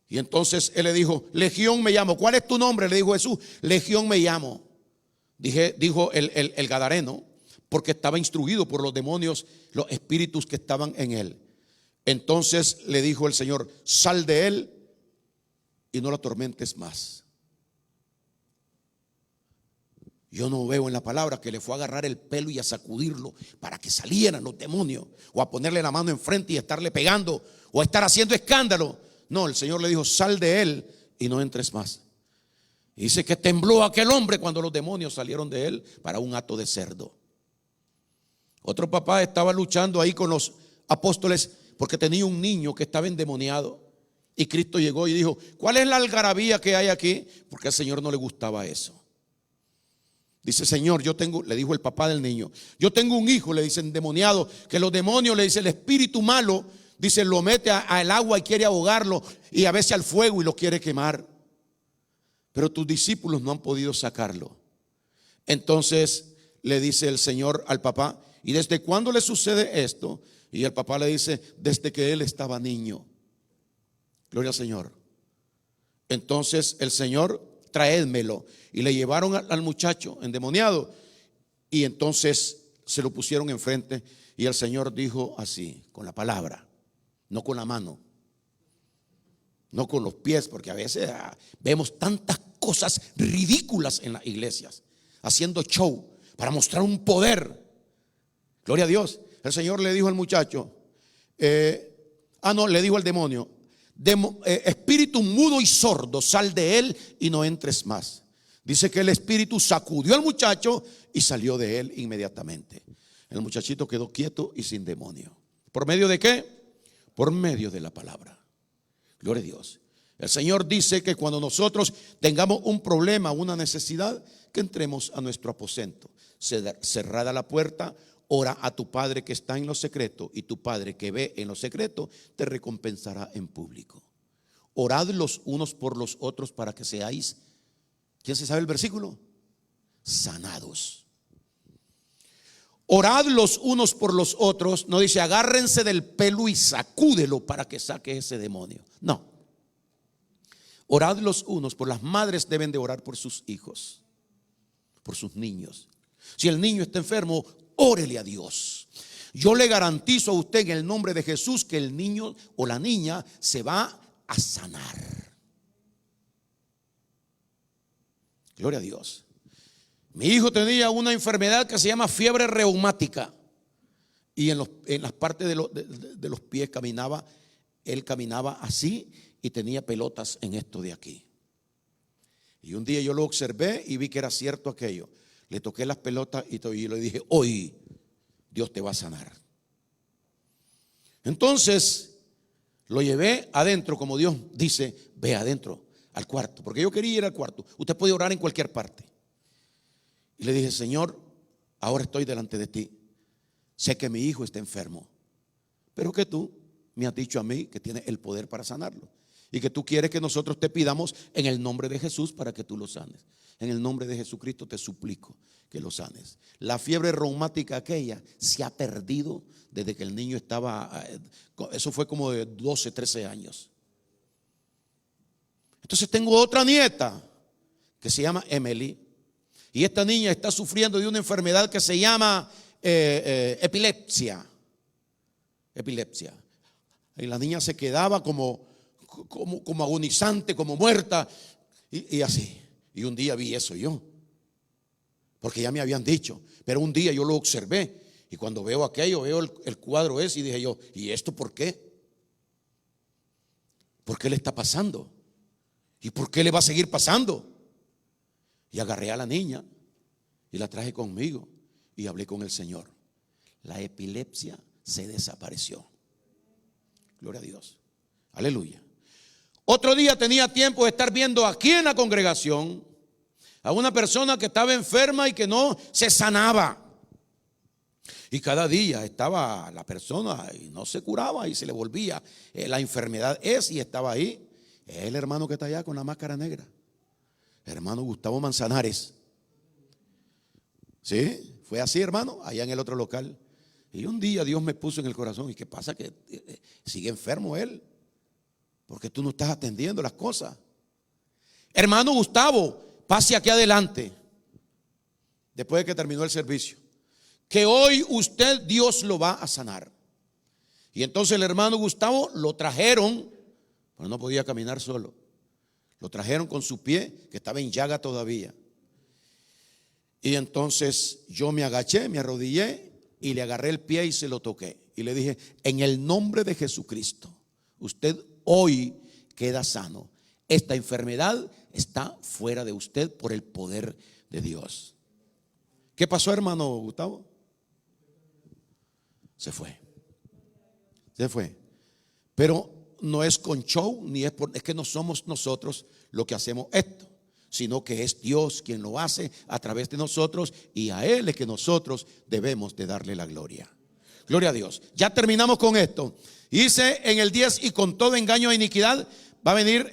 Y entonces él le dijo: Legión me llamo. ¿Cuál es tu nombre?, le dijo Jesús. Legión me llamo, dijo el gadareno, porque estaba instruido por los demonios, los espíritus que estaban en él. Entonces le dijo el Señor: sal de él y no lo atormentes más. Yo no veo en la palabra que le fue a agarrar el pelo y a sacudirlo para que salieran los demonios, o a ponerle la mano enfrente y estarle pegando, o a estar haciendo escándalo. No, el Señor le dijo: sal de él y no entres más. Y dice que tembló aquel hombre cuando los demonios salieron de él para un acto de cerdo. Otro papá estaba luchando ahí con los apóstoles porque tenía un niño que estaba endemoniado. Y Cristo llegó y dijo: ¿cuál es la algarabía que hay aquí? Porque al Señor no le gustaba eso. Dice: Señor, le dijo el papá del niño, yo tengo un hijo, le dice, endemoniado, que los demonios, le dice, el espíritu malo, dice, lo mete al agua y quiere ahogarlo, y a veces al fuego y lo quiere quemar. Pero tus discípulos no han podido sacarlo. Entonces le dice el Señor al papá: ¿y desde cuándo le sucede esto? Y el papá le dice: desde que él estaba niño. Gloria al Señor. Entonces el Señor: traédmelo. Y le llevaron al muchacho endemoniado, y entonces se lo pusieron enfrente, y el Señor dijo así, con la palabra, no con la mano, no con los pies, porque a veces vemos tantas cosas ridículas en las iglesias, haciendo show para mostrar un poder. Gloria a Dios. El Señor le dijo al muchacho, le dijo al demonio: espíritu mudo y sordo, sal de él y no entres más. Dice que el espíritu sacudió al muchacho y salió de él inmediatamente. El muchachito quedó quieto y sin demonio. ¿Por medio de qué? Por medio de la palabra. Gloria a Dios. El Señor dice que cuando nosotros tengamos un problema, una necesidad, que entremos a nuestro aposento, cerrada la puerta, ora a tu Padre que está en lo secreto, y tu Padre que ve en lo secreto te recompensará en público. Orad los unos por los otros para que seáis, ¿quién se sabe el versículo? Sanados. Orad los unos por los otros. No dice agárrense del pelo y sacúdelo para que saque ese demonio. No. Orad los unos por las madres, deben de orar por sus hijos, por sus niños. Si el niño está enfermo, órele a Dios. Yo le garantizo a usted en el nombre de Jesús que el niño o la niña se va a sanar. Gloria a Dios. Mi hijo tenía una enfermedad que se llama fiebre reumática. Y en las partes de los pies caminaba, él caminaba así y tenía pelotas en esto de aquí. Y un día yo lo observé y vi que era cierto aquello. Le toqué las pelotas y le dije, hoy Dios te va a sanar. Entonces lo llevé adentro, como Dios dice, ve adentro al cuarto, porque yo quería ir al cuarto. Usted puede orar en cualquier parte. Y le dije, Señor, ahora estoy delante de ti. Sé que mi hijo está enfermo, pero que tú me has dicho a mí que tienes el poder para sanarlo. Y que tú quieres que nosotros te pidamos en el nombre de Jesús para que tú lo sanes. En el nombre de Jesucristo te suplico que lo sanes. La fiebre reumática aquella se ha perdido desde que el niño estaba, eso fue como de 12, 13 años. Entonces tengo otra nieta que se llama Emily. Y esta niña está sufriendo de una enfermedad que se llama epilepsia. Epilepsia. Y la niña se quedaba como agonizante, como muerta y así. Y un día vi eso yo, porque ya me habían dicho, pero un día yo lo observé y cuando veo aquello, veo el cuadro ese y dije yo, ¿y esto por qué? ¿Por qué le está pasando? ¿Y por qué le va a seguir pasando? Y agarré a la niña y la traje conmigo y hablé con el Señor. La epilepsia se desapareció. Gloria a Dios. Aleluya. Otro día tenía tiempo de estar viendo aquí en la congregación a una persona que estaba enferma y que no se sanaba. Y cada día estaba la persona y no se curaba y se le volvía. La enfermedad y estaba ahí. El hermano que está allá con la máscara negra. Hermano Gustavo Manzanares. ¿Sí? Fue así, hermano, allá en el otro local. Y un día Dios me puso en el corazón. ¿Y qué pasa? Que sigue enfermo él. Porque tú no estás atendiendo las cosas. Hermano Gustavo, pase aquí adelante. Después de que terminó el servicio. Que hoy usted, Dios lo va a sanar. Y entonces el hermano Gustavo lo trajeron, pero no podía caminar solo. Lo trajeron con su pie, que estaba en llaga todavía. Y entonces yo me agaché, me arrodillé y le agarré el pie y se lo toqué. Y le dije, en el nombre de Jesucristo, usted hoy queda sano. Esta enfermedad está fuera de usted por el poder de Dios. ¿Qué pasó, hermano Gustavo? Se fue. Se fue. Pero no es con show, ni es que no somos nosotros lo que hacemos esto, sino que es Dios quien lo hace a través de nosotros y a Él es que nosotros debemos de darle la gloria. Gloria a Dios. Ya terminamos con esto. Dice en el 10, y con todo engaño e iniquidad va a venir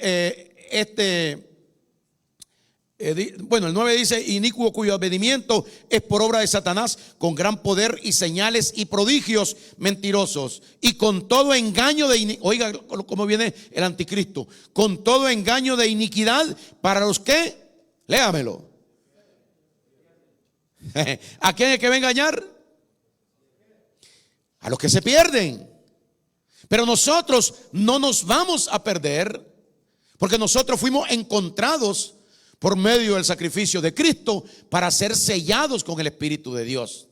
bueno, el 9 dice, inicuo cuyo advenimiento es por obra de Satanás, con gran poder y señales y prodigios mentirosos, y con todo engaño de iniquidad. Oiga cómo viene el anticristo. Con todo engaño de iniquidad para los que, léamelo. ¿A quién es que va a engañar? A los que se pierden. Pero nosotros no nos vamos a perder, porque nosotros fuimos encontrados por medio del sacrificio de Cristo para ser sellados con el Espíritu de Dios.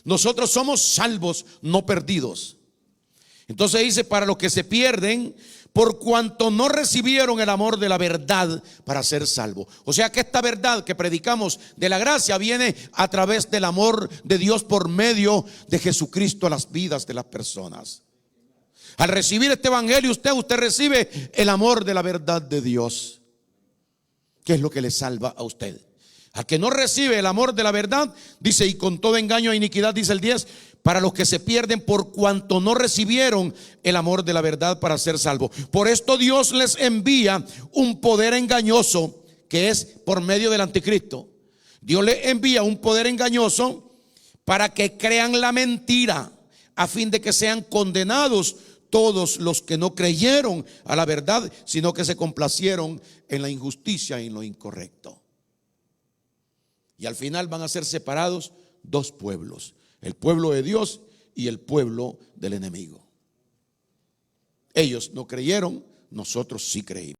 Nosotros somos salvos, no perdidos. Entonces dice, para los que se pierden, por cuanto no recibieron el amor de la verdad para ser salvos. O sea que esta verdad que predicamos de la gracia viene a través del amor de Dios por medio de Jesucristo a las vidas de las personas. Al recibir este evangelio usted recibe el amor de la verdad de Dios, que es lo que le salva a usted. Al que no recibe el amor de la verdad, dice, y con todo engaño e iniquidad, dice el 10, para los que se pierden por cuanto no recibieron el amor de la verdad para ser salvos. Por esto Dios les envía un poder engañoso, que es por medio del anticristo. Dios les envía un poder engañoso para que crean la mentira, a fin de que sean condenados todos los que no creyeron a la verdad, sino que se complacieron en la injusticia y en lo incorrecto. Y al final van a ser separados dos pueblos, el pueblo de Dios y el pueblo del enemigo. Ellos no creyeron, nosotros sí creímos.